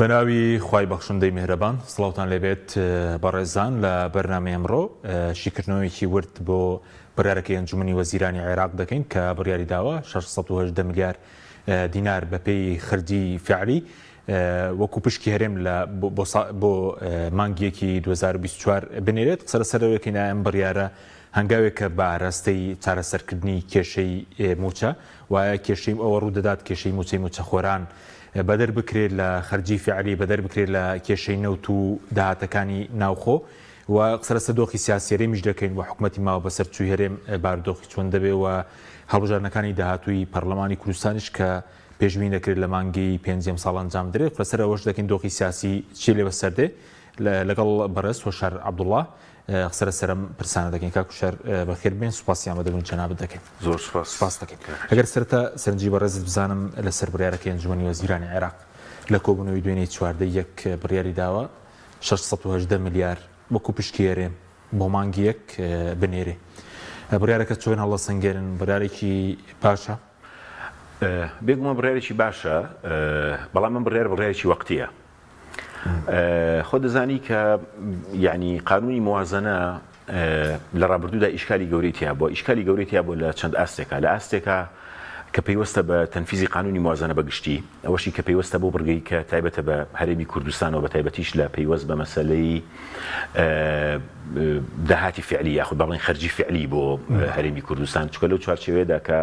بەناوی خوای بەخشندەی میهرەبان سڵاوتان لێبێت بەڕێزان لە بەرنامەی ئەمڕۆ شیکردنەوەیەکی ورد بۆ بڕیارەکەی ئەنجومەنی وەزیرانی عێراق دەکەین کە بڕیاری داوە 618 میلیارد دینار بەپێی خردی فعلی وەکو پشکی هەرێم بۆ مانگیەکی 2024 بنێرێت قسە لەسەرەوەکەین ئەم بڕیارە هەنگاوێکە بە ئاراستەی چارەسەرکردنی کێشەی موچە وایە کێشەی ئەوە ڕوودەدات کێشەی موچەی موچەخۆران بەدەر بکرێت لە خەرجی فعلی بەدەر بکرێت لە کێشەی نەوت و داهاتەکانی ناوخۆ و قسە لەسەر دۆخی سیاسی هەرێمیش دەکەین و حکوومەتی ماوە بەسەر چووی هەرێم بارودۆخی چۆن دەبێت و هەڵبژارنەکانی داهاتووی پەرلەمانی کوردستانیش کە پێشبینی دەکرێت لە مانگی پێنجەم ساڵ ئەنجام درێت لەسەر ئەوەش دەکەین دۆخی سیاسی چی لێ بەسەردێ لەگەڵ بەڕێز هۆشار عەبدوڵڵا قسە لەسەرم پرسانە دەکەین کاکوشار بەخێر بێن سوپاسیان بە دەبوون جەنابەت دەکەین زۆر سوپاس دەکەین ئەگەر سەرەتا سەرنجی بەڕێزت بزانم لەسەر بڕیارەکەی ئەنجومەنی وەزیرانی عێراق لە کۆبوونەوەی دوێنەی چواردە یەک بڕیاری داوە 618 میلیارد وەکو پشکی هەرێم بۆ مانگی یەک بنێرێ بڕیارەکە چۆن هەڵە سەنگێرن بڕیارێکی باشە بێگومە بڕیارێکی باشە بەڵام من بڕیارێکی وەقتیە خۆ دەزانی کە یعنی قانونی موازنە لە ڕابردوودا ئیشکالی گەورەیەتیا بۆ ئیشکالی گەورەیەتیا بۆ لە چەند ئاستێکە لە ئاستێکە کە پێیوەستە بە تەنفیزی قانونی موازنە بەگشتی ئەوەشی کە پێیوەستە بۆ بڕگەی کە تایبەتە بە هەرێمی کوردستان و بە تایبەتیش لە پێیوەست بە مەسەلەی داهاتی فعلی یاخود بەڵێن خەرجی فعلی بۆ هەرێمی کوردستان چکە لەو چوارچێوەیەدا کە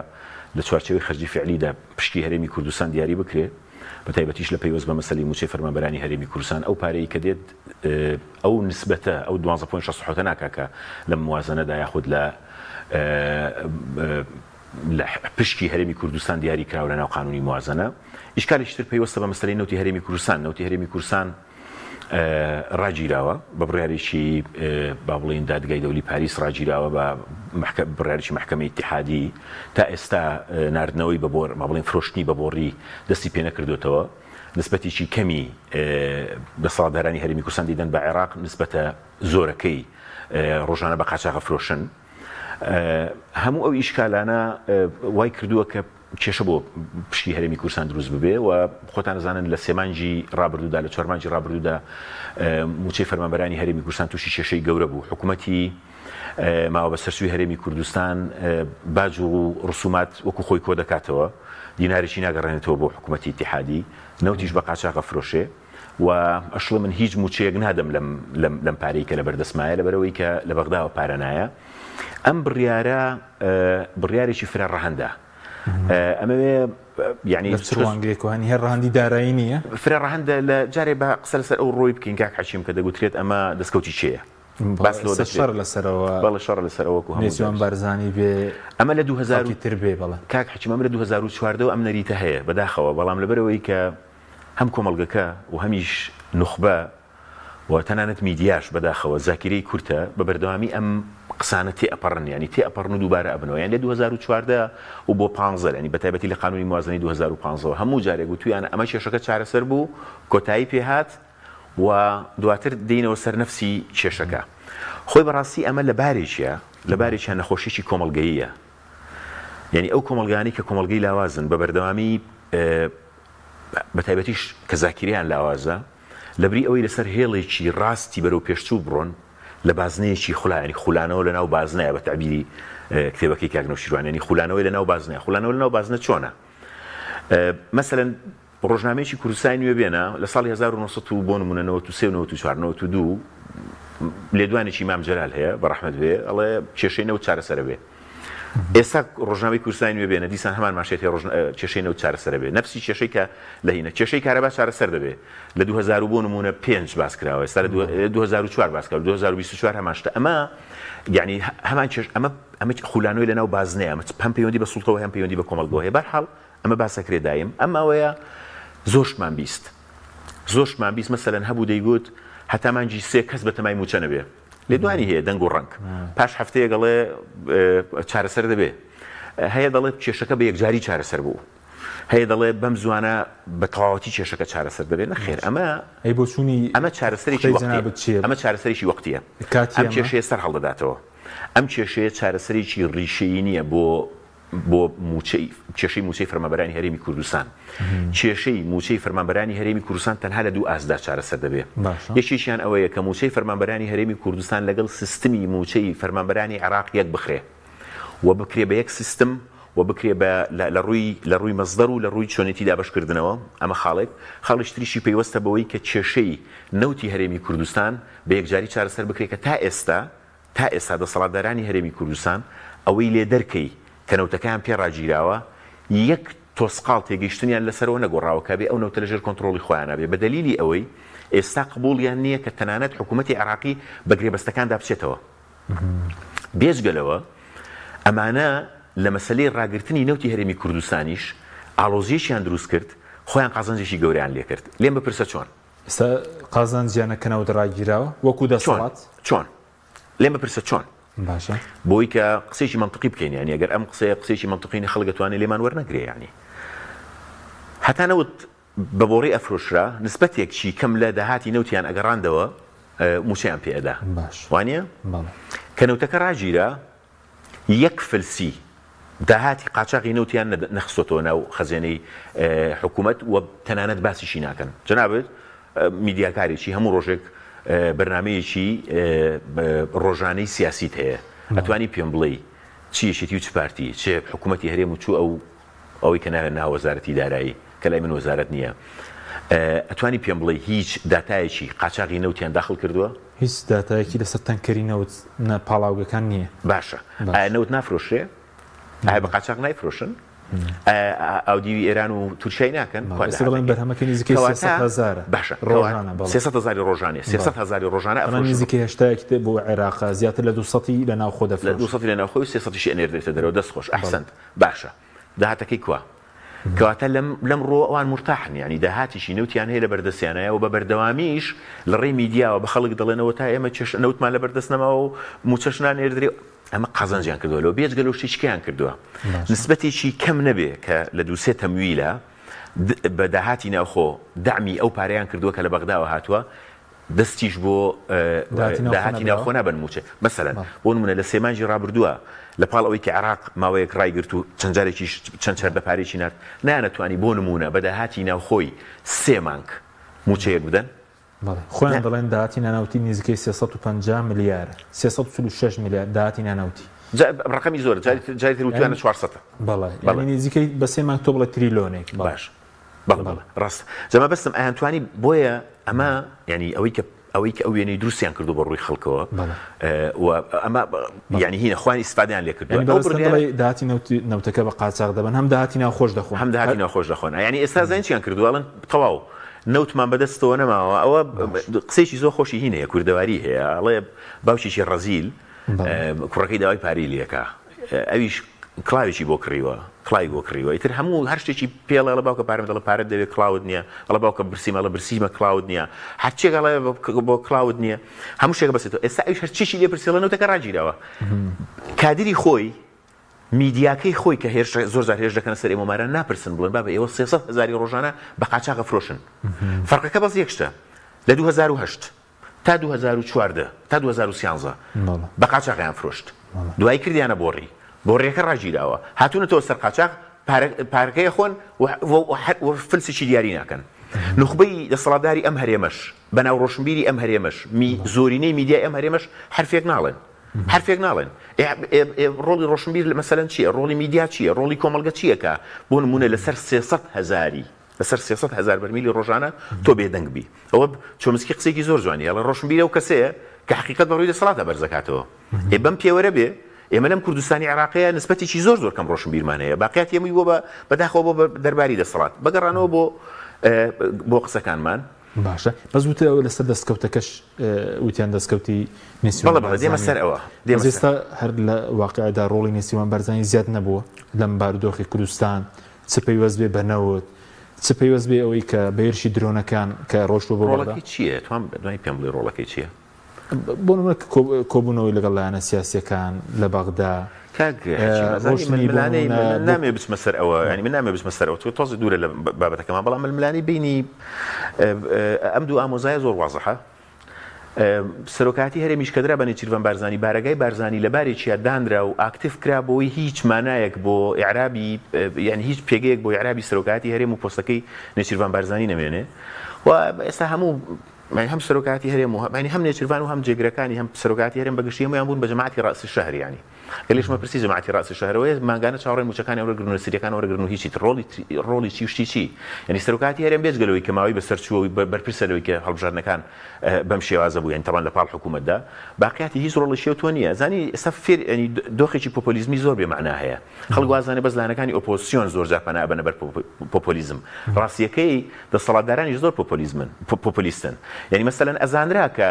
لە چوارچێوەی خەرجی فعلیدا پشکی هەرێمی کوردستان دیاری بکرێت بە تایبەتیش لە پێیوەست بە مەسەلەی موچەی فەرمانبەرانی هەرێمی کوردستان ئەو پارەی کە دێت ئەو نسبەتە ئەو 12.6 ناکاکە لە موازنەدا یاخود لە پشکی هەرێمی کوردستان دیاری کراوە لە ناو قانونی موازنە ئیشکالیشتر پێیوەستە بە مەسەلەی نەوتی هەرێمی کوردستان نەوتی هەرێمی کوردستان ڕاگیراوە بە بڕیارێکی با بڵێن دادگای دەولی پاریس ڕاگیراوە بە بڕیارێکی محکەمەی ئیتیحادی تا ئێستا ناردنەوەی بە بڵێن فرۆشتنی بە بۆڕی دەستی پێ نەکردوێتەوە نسبەتێکی کەمی دەسەڵاتدارانی هەرێمی کوردستان دیدەن بە عێراق نسبەتە زۆرەکەی ڕۆژانە بە قاچاغە فرۆشن هەموو ئەو ئیشکالانە وای کردووە کە کێشە بۆ پشتی هەرێمی کوردستان دروست ببێ و خۆتان دەزانن لە سێمانجی ڕابردوودا لە چوارمانجی ڕابردوودا موچەی فەرمانبەرانی هەرێمی کوردستان تووشی کێشەی گەورە بوو حکوومەتی ماوە بە سەرسووی هەرێمی کوردستان باج و ڕسومات وەکو خۆی کۆ دەکاتەوە دینارێکی ناگەڕێنێتەوە بۆ حکوومەتی ئیتیحادی نەوتیش بە قاچاغە فرۆشێ و ئەشڵە من هیچ موچەیەک نادەم لەم پارەی کە لە بەردەسمایە لەبەرەوەی کە لە بەغداوە پارە نایە ئەم بڕیارێکی فرە ڕەهەندە ئەمەوێ یعنی چوانگێکوانی هەر ڕەهەندی دارایی نییە فرە ڕەهەندە لە جارێ بە قسە لەسەر ئەو ڕۆی بکەین کاک حەچیم کە دەگوترێت ئەمە دەستکەوتی چێە شەڕ لەسەرەوە بەڵێ شەڕ لەسەرەوەکو هەمووان بارزانی بێ ئەمە لە 2000 تر بێ بەڵێ کاک حەچیم ئەمە لە 2014 ئەم نەریتە هەیە بەداخەوە بەڵام لەبەرەوەی کە هەم کۆمەڵگەکە و هەمیش نوخبە و تەنانەت میدیاش بەداخەوە زاکیرەی کورتە بە بەردەوامی ئەم قسانە تێئەپەڕن ینی تێئەپەڕن و دووبارە ئەبنەوە یان لە 2014 و بۆ 15 ینی بەتایبەتی لە قانونی موازنەی 2015 هەموو جارێک گوتویانە ئەمە کێشەکە چارەسەر بوو کۆتایی پێهات و دواتر دێنەوە سەر نەفسی کێشەکە خۆی بەڕاستی ئەمە لە بارێکیان نەخۆشیی کۆمەڵگەییە یعنی ئەو کۆمەلگانی کە کۆمەڵگەی لاوازن بە بەردەوامی بەتایبەتیش کە زاکیریان لاوازە لەبری ئەوەی لەسەر هێڵێکی ڕاستی بەرەو پێشچوو بڕۆن لە بازنەیەکی خولانی خولانەوە لە ناو بازنەیە بە تعبیری کتێبەکەی کاک نەوشیروانیانی خولانەوەی لە ناو بازنەیە خولانەوە لە ناو بازنە چۆنە مەسەلەن ڕۆژنامەیەکی کوردستانی نوێ بێنە لە ساڵی 1990 بۆ نمونە 93 لێدوانێکی مام جەلال هەیە بە ڕەحمەت بێ ئەڵێ کێشەی نەوت چارەسەرە بێ ئێستا ڕۆژنامەی کوردستانی نوێ بێنە دیسان هەمان ماشێتی کێشەی نەوت چارەسەرە بێ نەفسی کێشەی کە لە هینە کێشەی کارەبا چارەسەر دەبێ لە 2000 بۆ نمونە 5 باس کراوە ئێستا لە 2004 باس کراوە 2024 هەمان شتە ئەمە یعنی هەمان کێش ئەمە خولانەوەی لە ناو بازنەیە ئەمە هەم پەیوەندی بە سوڵتەوە هەم پەیوەندی بە کۆمەڵگەوە هەیە بەرحاڵ ئەمە باسەکرێ دایم ئەمە ئەوەیە زۆرشمان بیست مەسەلەن هەبوو دەیگوت هەتا مانجی 3 کەس بە تەمای موچە نەبێ لێدوانی هەیە دەنگ و ڕەنگ پاش هەفتەیە گەڵێ چارەسەر دەبێ هەیە دەڵێ کێشەکە بە یەکجاری چارەسەر بوو هەیە دەڵێ بەم زوانە بە تەواوەتی کێشەکە چارەسەر دەبێت نەخێر ئەمە چارەسەرێکی وەقتیە ئەم کێشەیە سەر هەڵدەداتەوە ئەم کێشەیە چارەسەرێکی ڕیشەیی نییە بۆ بۆ کێشەی موچەی فەرمانبەرانی هەرێمی کوردستان کێشەی موچەی فەرمانبەرانی هەرێمی کوردستان تەنها لە دوو ئاسدا چارەسەر دەبێت یەکێکیان ئەوەیە کە موچەی فەرمانبەرانی هەرێمی کوردستان لەگەڵ سیستمی موچەی فەرمانبەرانی عێراق یەک بخرێ و بکرێ بە یەک سیستم و بکرێ لە ڕووی مەزدەر و لە ڕووی چۆنێتی دابەشکردنەوە ئەمە خاڵێک تریشی پێیوەستە بەوەی کە کێشەی نەوتی هەرێمی کوردستان بە یەکجاری چارەسەر بکرێت کە تا ئێستا دەسەڵاتدارانی هەرێمی کوردستان ئەوەی لێ دەرکەی کە نەوتەکان پێ ڕاگیراوە یەک تۆسقاڵ تێگەیشتنیان لەسەرەوە نەگۆڕاوە کە بێ ئەو نەوتە لەژێر کۆنتڕۆڵی خۆیانە بێ بە دەلیلی ئەوەی ئێستا قبوڵیان نییە کە تەنانەت حکوومەتی عێراقی بە گرێبەستەکاندا بچێتەوە بێجگەلەوە ئەمانە لە مەسەلەی ڕاگررتنی نەوتی هەرێمی کوردستانیش ئاڵۆزیەکیان دروست کرد خۆیان قازانجێکی گەوریان لێ کرد لێم بپرسە چۆن ئێستا قازانجیانە کەنەوت ڕاگیراوە وەکو دەسەڵات چۆن لێم بپرسە چۆن باشە بۆی کە قسێکی منطقی بکەین ینی ئەگەر ئەم قسەیەکی منطقینی خەڵگەتوانێت لێمان وەرنەگرێ ینی هەتا نەوت بە بۆڕی ئەفرۆشرا نسبەتێکی کەم لە داهاتی نەوتیان ئەگەڕاندەوە موچەیان پێدا وانە کە نەوتەکە ڕاگیرە یەک فلسی داهاتی قاچاقی نەوتیان نەخستۆتەوە ناو خەزێنەی حکوومەت و تەنانەت باسیشی ناکەن جەنابێت میدیاکارێکی هەموو ڕۆژێک بەرنامەیەکی ڕۆژانەی سیاسیت هەیە ئەتوانی پێم بڵێ چیەشێتی و چ پارتی چێ حکوومەتی هەرێم و چوو ئەوەی کە ناو وەزارەتی دارایی کە لای من وەزارەت نییە ئەتوانی پێم بڵێ هیچ داتایەکی قاچاقی نەوتیان داخل کردووە هیچ داتایەکی لەسەر تەنکەری نەوت پاڵاوگەکان نییە باشە ئایا نەوت نافرۆشرێ ئایا بە قاچاق نایفرۆشن ئەو دیوی ئێران و تورکیای ناکەن بەرهەمەکە نزیکەی 300,000 باشە 300,000 ڕۆژانێ 300,000 ڕۆژانە نزیکەی هەشتایەکی بۆ عێراق زیاتر لە 200 لە ناو خۆ دەفرۆشێت لە 200 لە ناوخۆی 300 ئەنێردرێتە دەرەوە دەستخۆش ئەحسەنت باشە داهاتەکەی کووە کەواتە لەم ڕۆ ئەوان مرتاحن ینی داهاتیشی نەوتیان هەیە لە بەردەستیانەیە و بە بەردەوامیش لە ڕێی میدیاوە بە خەڵک دەڵێنەوە تا ئێمە نەوتمان لە بەردەست نەماوە و موچەشنان نێردرێ ئەمە قازانجیان کردووە بێجگەلەوە شتێکیان کردووە نسبەتێکی کەم نەبێ کە لە دووسێ تەمویلە بە داهاتی ناوخۆ دامی ئەو پارەیان کردووە کە لە بەغداوە هاتووە دەستیش بۆ داهاتی ناوخۆ نابن موچێ مەسەلەن بۆ نمونە لە سێمانجی ڕابردووە لە پاڵ ئەوەی کە عێراق ماوەیەک ڕایگرت و چەند چەردە پارێکی نرد نانەتوانی بۆ نمونە بە داهاتی ناوخۆی 3 مانگ موچەیەک بدەن خۆیان دەڵێن داهاتی ناناوتی نزیکەی 350 میلیارد 346 میلیارد داهاتی ناناوتی ڕقەمی زۆر جاری وتوانە 400 بەڵێ نزیکەی بە 3 مانگ تۆ بڵێ تریلۆنێک باش ڕاست جەما بەستم ئەیانتوانی بۆیە ئەمە ینی ئەوەی کە ئەو وێنەی دروستیان کردو بە ڕووی خەڵکەوە ئەمە ینی هینە خوانی ئیسفادیان لێ کردو داهاتی نەوتەکە بە قاچاق دەبن هەم داهاتی ناوخۆش دەخۆن هەم داهاتی ناوخۆش دەخۆن ینی ئێستا زانیان کردووەڵن تەواو نەوتمان بەدەستەوە نەماوە ئەوە قسێکی زۆر خۆشی هینەیە کوردەواری هەیە ئەڵێ باوکیی ڕەزیل کوڕەکەی داوای پاری لێکە ئەویش کلاوێکی بۆ کڕیوە ئیتر هەموو هەر شتێکی پێڵە لە باوکە پارەم دەڵە پارەت دەوێت کلااود نییە ئەڵە باوکە برسیمە لە برسیمە کلااود نییە هەرچێک ئەڵێ بۆ کلااود نییە هەموو شتێک بەسێتەوە ئێستا ئەوش هەرچێکی لێ پرسیڵەنەوتەکە ڕاگیرەوە کادری خۆی میدیاکەی خۆی کە زۆر جار هێرش دەکەنە سەر ئێمەمارە ناپرسن بڵێن بابە ئێوە 300,000 ڕۆژانە بە قاچاق فرۆشن فەرقەکە بەس یەک شتە لە 2008 تا 2014 تا 2013 بە قاچاقیان فرۆشت دوای کردیانە بۆڕێەکە ڕاگیراوە هاتوونەتەوە سەر قاچاق پارەکەی خۆن و فلسێکی دیاری ناکەن نخبەی دەسەڵاتداری ئەم هەرێمەش بەناو ڕۆشنبیری ئەم هەرێمەش زۆرینەی میدیای ئەم هەرێمەش حرفێک ناڵێن ڕۆڵی ڕۆشنبیر مەسەلەن چییە ڕۆڵی میدیا چییە ڕۆڵی کۆمەلگە چییەکە بۆ نمونە لەسەر 300,000 بەرمیلی ڕۆژانە تۆ بێدەنگبی ئەوە چۆمسکی قسێکی زۆر جوانی لە ڕۆشنبیرە و کەسەیە کە حقیقت بەڕووی دەسەڵاتە بەرزەکاتەوە بەم پێوەرە بێ ئێمە لەم کوردستانی عێراقیە نسبەتێکی زۆر کەم ڕۆشنبیرمانەیە باقیات ئێمەی بۆ بەداخەوە بۆ دەرباری دەسەڵات بەگەڕانەوە بۆ قسەکانمان باشە بەس وتە لەسەر دەستکەوتەکەش وتیان دەستکەوتی دێمە سەر ئەوە ئێستا هەر لە واقعدا ڕۆڵی نێسیوان بەرزانی زیاد نەبووە لەم بارودۆخی کوردستان چ پەیوەست بێ بەنەوت چ پەیوەست بێ ئەوەی کە بەهێرشی درۆنەکان کە ڕۆشتوە بۆ ڕۆڵەکەی چییە توان دوای پێم بڵێ ڕۆڵەکەی چییە بۆ نمونە کۆبوونەوەی لەگەڵ لایەنە سیاسیەکان لە بەغدا نامێ بچمە سەر ئەوە ینی من نامێ بچمە سەرەوە تۆ تۆزی دوورە لە بابەتەکەمان بەڵام ململانی بینی ئەم دوو ئامۆزایە زۆر وازەحە سەرۆکاتی هەرێمیش کە درا بە نێچیروان بارزانانی بارگای بارزانانی لە بارێکیە دانرا و ئاکتیف کرا بۆی هیچ مانایەک بۆ ئیعرابی یعنی هیچ پێگەیەک بۆ ئیعرابی سەرۆکاتی هەرێم و پۆستەکەی نێچیروان بارزانانی نەمێنێ و ئێستا هەموو هەم سەرۆکاتی هەرێم و هەم نێچیروان و هەم جێگرەکانی هەم سەرۆکاتی هەرێم بەگشتی هەمویان بوون بە جەماعەتی ڕاسی شەهر ینی گەلیشمە پرسی جەماعەتی ڕاسی شەهرەوەی ماگانە چاوەڕێی موچەکانی وەرگرن و سریەکان وەرگرن و هیچی ڕۆڵی چی شتی چی یعنی سەرۆکاتی هەرێم بێجگەلەوەی کە ماوەی بەسەرچووەوەی بەرپرسەوەی کە هەڵبژاردنەکان بەم شێوازە بوو یعنی تەمان لە پاڵ حکوومەتدا باقیاتی هیچ ڕۆڵی شێوتوە نییە زانی ئێستا فێر ینی دۆخێکی پۆپۆلیزمی زۆر بێمەعنا هەیە خەڵک وازانێ بەس لایەنەکانی ئۆپۆزیسیۆن زۆر جار پەنا بەنە بەر پۆپۆلیزم ڕاستیەکەی دەسەڵاتدارانی زۆر پۆپۆلیستن یعنی مەسەلەن ئەزانرا کە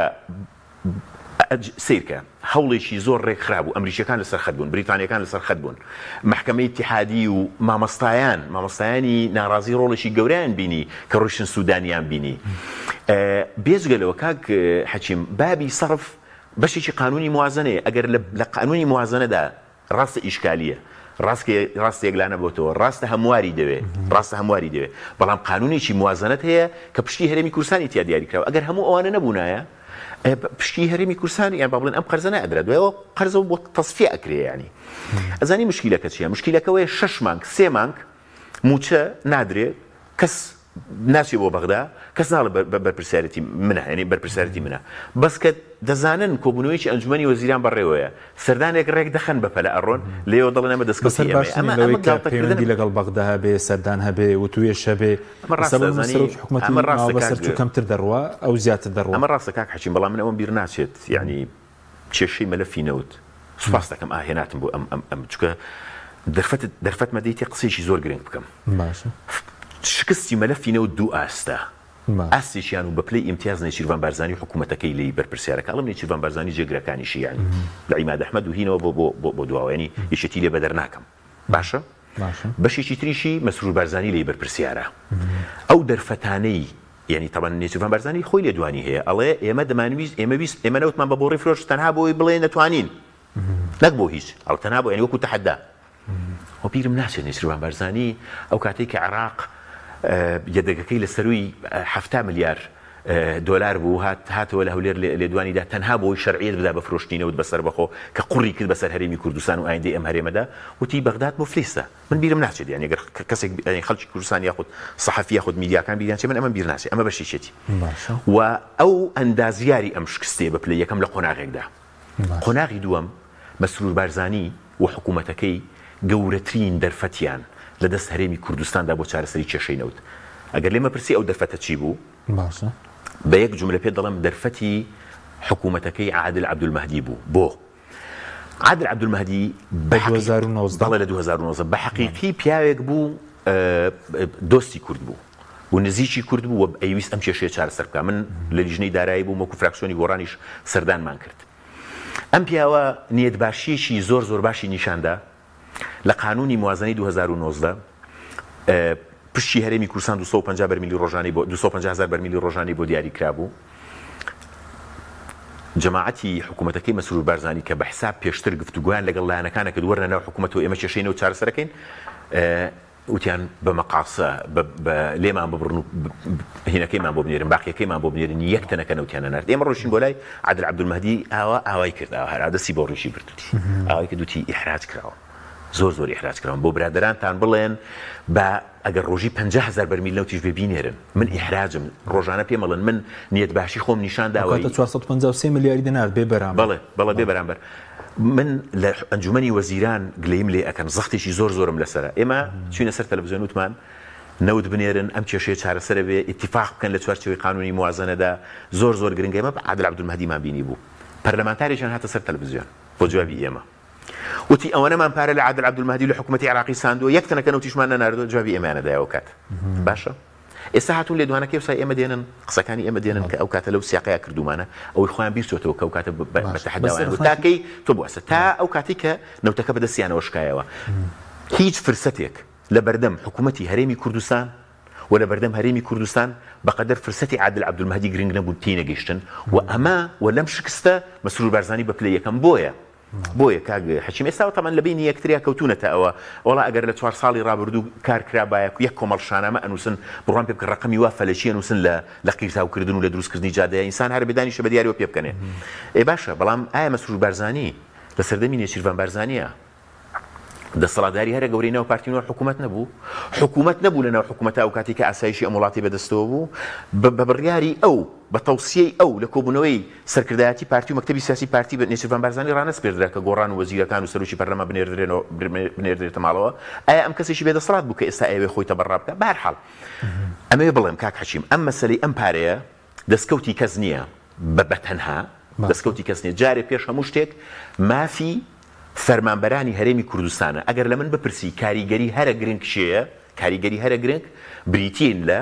سیرکە هەوڵێکی زۆر ڕێک خراببوو ئەمریکیەکان لەسەر خەت بوون بریتانیەکان لەسەر خەت بوون محکەمەی اتحادی و مامۆستایانی ناڕازی ڕۆڵێکی گەوریان بینی کە ڕۆیشتن سوودانیان بینی بێجگەلەوە کاک حەکیم بابی سەرف بەشێکی قانونی موازنەیە ئەگەر لە قانونی موازنەدا ڕاستە ئیشکالیە ڕاستێک لا نەبووتەوە ڕاستە هەمواری دەوێت بەڵام قانونێکی موازنەت هەیە کە پشتی هەرێمی کوردستانی تیا دیاریکراوە ئەگەر هەموو ئەوانە نەبوونایە پشتی هەرێمی کوردستان یان با بڵێن ئەم قەرزە نەئەدرا دوێەوە قەرزە بۆ تەسفیە ئەکرێ ینی ئەزانی مشکیلەکە چییە مشکیلەکەوەیە 6 مانگ 3 مانگ موچە نادرێت کەس ناچێ بۆ بەغدا کەس ناڵە بەرپرسیارەتی منە ینی بەرپرسیارەتی منە بەس کە دەزانن کۆبوونەوەیکی ئەنجومەنی وەزیران بەڕێوەیە سەردانێک ڕێک دەخەن بە پەلە ئەڕۆن لێەوە دەڵێن ئەمە دەستکەوتی پەیوەندی لەگەڵ بەغدا هەبێ سەردان هەبێ و توێش هەبێ حکوومەتی کەمتر دەڕوا ئەو زیاتر دەڕوا ئەمە ڕاستە کاک حەکیم بەڵام من ئەوم بیر ناچێت یعنی کێشەی مەلەفی نەوت سوپاس دەکەم ئاهێناتم بۆ ئەم چکە دەرفەت مەدەیتی قسێکی زۆر گرنگ بکەم شکستی مەلەفی نەوت دوو ئاستا ئاستێکیان و بەپلەی ئیمتیاز نێچیروان بارزانانی حکوومەتەکەی لی بەرپرسیارەکە ئەڵم نێچیروان بارزانانی جێگرەکانیشی یانی لە عیماد ئەحمەد و هینەوە بۆ دواوێنی یەکێتی لێ بەدەر ناکەم باشە بەشێکی تریشی مەسرور بارزانانی لی بەرپرسیارە ئەو دەرفەتانەی یعنی تەبەن نێچیروان بارزانانی خۆی لێدوانی هەیە ئەڵێ ئێمە دەمانویست ئێمە نەوتمان بە بۆ ڕێفرۆش تەنها بۆی بڵێ نەتوانین نەک بۆ هیچ ئەڵ تەنها بۆ ینی وەکو تەحەدا و بیرم ناچێت نێچیروان بارزانانی ئەو کاتێک کە عێراق یەدەگەکەی لە سەروی 7 ملیار دۆلار بوو هاتەوە لە هەولێر لێدوانیدا تەنها بۆی شەرعیەت بدا بە فرۆشتنینەوت بەسەر بەخۆ کە قوڕی کرد بەسەر هەرێمی کوردستان و ئایندەی ئەم هەرێمەدا وتی بەغداد مفلیسە من بیرم ناچێت یعنی ئەگەر کەسێک خەڵکی کوردستان یاخود سەحەفی یاخود میدیاکان بیریان چێ من ئەمە بیر ناچێت ئەمە بەشێکی و ئەو ئەندازیاری ئەم شکستێ بە پلەی یەکەم لە قۆناغێکدا قۆناغی دووەم مەسرور بارزانی و حکوومەتەکەی گەورەترین دەرفەتیان لە دەست هەرێمی کوردستاندا بۆ چارەسەری کێشەی نەوت ئەگەر لێمە پرسی ئەو دەرفەتە چی بوو بە یەک جملە پێ دەڵم دەرفەتی حکوومەتەکەی عادل عەبدولمەهدی بوو بۆ عادل عەبدولمەهدی بە 2019 بە حەقیقی پیاوێک بوو دۆستی کورد بوو و نزیکی کورد بوو و ئەیویست ئەم کێشەیە چارەسەر بکە من لە لیژنەی دارایی بووم وەکو فراکسیۆنی گۆڕانیش سەردانمان کرد ئەم پیاوە نیەتباشیەکی زۆر باشی نیشاندا لە قانونی موازنەی 2019 پشتی هەرێمی کوردستان 250 بەرمیلی ڕۆژانەی بۆ 250,000 بەرمیلی ڕۆژانەی بۆ دیاری کرابوو جەماعەتی حکوومەتەکەی مەسرور بارزانانی کە بە حساب پێشتر گفتوگویان لەگەڵ لایەنەکانە کە وەرنە ناو حکوومەتەوە ئێمە کێشەینەوە چارەسەرەکەین وتیان بە مەقاسە لێمان ببڕن و هینەکەیمان بۆ بنێرن باقیەکەیمان بۆ بنێرن یەک تەنەکە نەوتیانە نارد ئێمە ڕۆژین بۆ لای عادل عەبدولمەهدی ئاوای کرد هەرادەسی بۆ ڕوشی بردوتی ئاوای کردوتی ئیحراج کراوە زۆر ئیحراج کراون بۆ برادرانتان بڵێن بە ئەگەر ڕۆژی 50,000 بەرمیل نەوتیش ببینێرن من ئیحراجم ڕۆژانە پێم بڵێن من نیەت باشی خۆم نیشان داوای 453 ملیاری دینار بێ بەرامبەر بەڵێ بێ بەرامبەر من لە ئەنجومەنی وەزیران گلەیم لێ ئەەکەم زەختێکی زۆرم لەسەرە ئێمە چوینە سەر تەلەڤیزیۆن وتمان نەوت بنێرن ئەم کێشەیە چارەسەرە بێ ئیتیفاق بکەن لە چوارچێوەی قانونی موازنەدا زۆر گرنگە ئێمە عادل عەبدولمەهدیمان بینی بوو پەرلەمانتاریشان هاتە سەر تەلەڤیزیۆن بۆ جوابی ئێمە وتی ئەوەنەمان پارە لە عادل عەبدولمەهدی لە حکوومەتی عێراقی ساندووە یەک تەنەکە نەوتیشمان نەناردووە جوابی ئێمەیانەدایەوە کات باشە ئێستا هاتوون لێدوانەکەی وسای ئێمە دێنن قسەکانی ئێمە دێنن کە ئەو کاتە لەو سیاقەیە کردومانە ئەوەی خۆیان بیرچۆتەوە کە ئەو کاتە بە تەحەداوان تاکەی تۆ بوەسە تا ئەو کاتی کە نەوتەکە بەدەستیانەوە شکایەوە هیچ فرسەتێک لە بەردەم حکوومەتی هەرێمی کوردستان و لە بەردەم هەرێمی کوردستان بەقەدەر فرسەتی عادل عەبدولمەهدی گرنگ نەبوون تینە گەیشتن و ئەمە و لەم شکستە مەسرور بارزانانی بە پلەی یەکەم بۆیە بۆیە کاک حەچیم ئێستا تەمان لە بینی یەکتریا کەوتونەتە ئەوە وڵا ئەگەر لە 4 ساڵی ڕابردوو کارکرا باەک یەک کۆمەڵ شانامە ئەنووسن بڕوان پێ بکە ڕقمی وا فەلەچی ئەنووسن لە قیرتاوکردن و لە دروستکردنی جادەیە ئینسان هەر بێدانیشە بە دیاریەوە پێ بکەنێ باشە بەڵام ئایا مەسرور بارزانی لە سەردەمی نێچیروان بارزانیە دەسەڵاتداری هەرە گەورەی ناو پارتیەوە حکوومەت نەبوو لە ناو حکوومەتە ئەو کاتی کە ئاسایشی ئەم وڵاتی بەدەستەوە بوو بە بڕیاری ئەو بە تەوسیەی ئەو لە کۆبوونەوەی سەرکردایەتی پارتی و مەکتەبی سیاسی پارتی بە نێچیروان بارزانی ڕانەسپێردرا کە گۆڕان و وەزیرەکان و سەرۆکی پەرلەمان بنێردرێتە ماڵەوە ئایا ئەم کەسێکی بێدەسەڵات بوو کە ئێستا ئەوێ خۆی تەبەڕا بکە بەهەرحاڵ ئەمەوێ بڵێم کاک حەچیم ئەم مەسەلەی ئەم پارەیە دەستکەوتی کەس نییە بەتەنها دەستکەوتی کەس نییە جارێ پێش هەموو شتێک مافی فەرمانبەرانی هەرێمی کوردستانە ئەگەر لە من بپرسی کاریگەری هەرە گرنگ شێیە کاریگەری هەرە گرنگ بریتین لە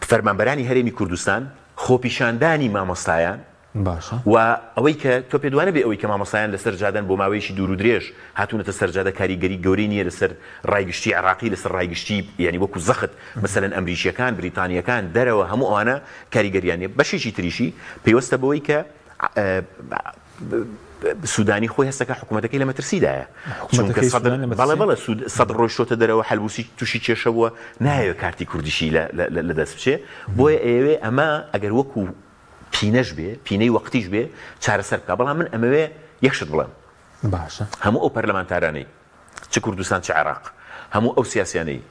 فەرمانبەرانی هەرێمی کوردستان خۆپیشاندانی مامۆستایان باشە و ئەوەی کە تۆ پێ دوانە بێ ئەوەی کە مامۆستایان لەسەر جادەن بۆ ماوەیەکی دوور و درێژ هاتوونەتە سەرجادە کاریگەری گەورەی نییە لەسەر ڕایگشتی عراقی لەسەر ڕایگشتی یعنی وەکو زەخت مەسەلەن ئەمریکیەکان بریتانیەکان دەرەوە هەموو ئەوانە کاریگەریانە بەشێکی تریشی پێوەستە بەوەی کە سودانی خۆی هەستەکە حکوومەتەکەی لە مەترسیدایە بەڵێ سەد ڕۆژ شۆتە دەرەوە هەلبوسی تووشی کێشەوە نایەوە کارتی کوردیشی لە دەست بچێ بۆیە ئێوێ ئەمە ئەگەر وەکو پینەش بێ پینەی وەقتیش بێ چارەسەر بکە بەڵام من ئەمەوێ یەکشت بڵێم باشە هەموو ئەو پەرلەمانتارانەی چ کوردستان چ عێراق هەموو ئەو سیاسیانەی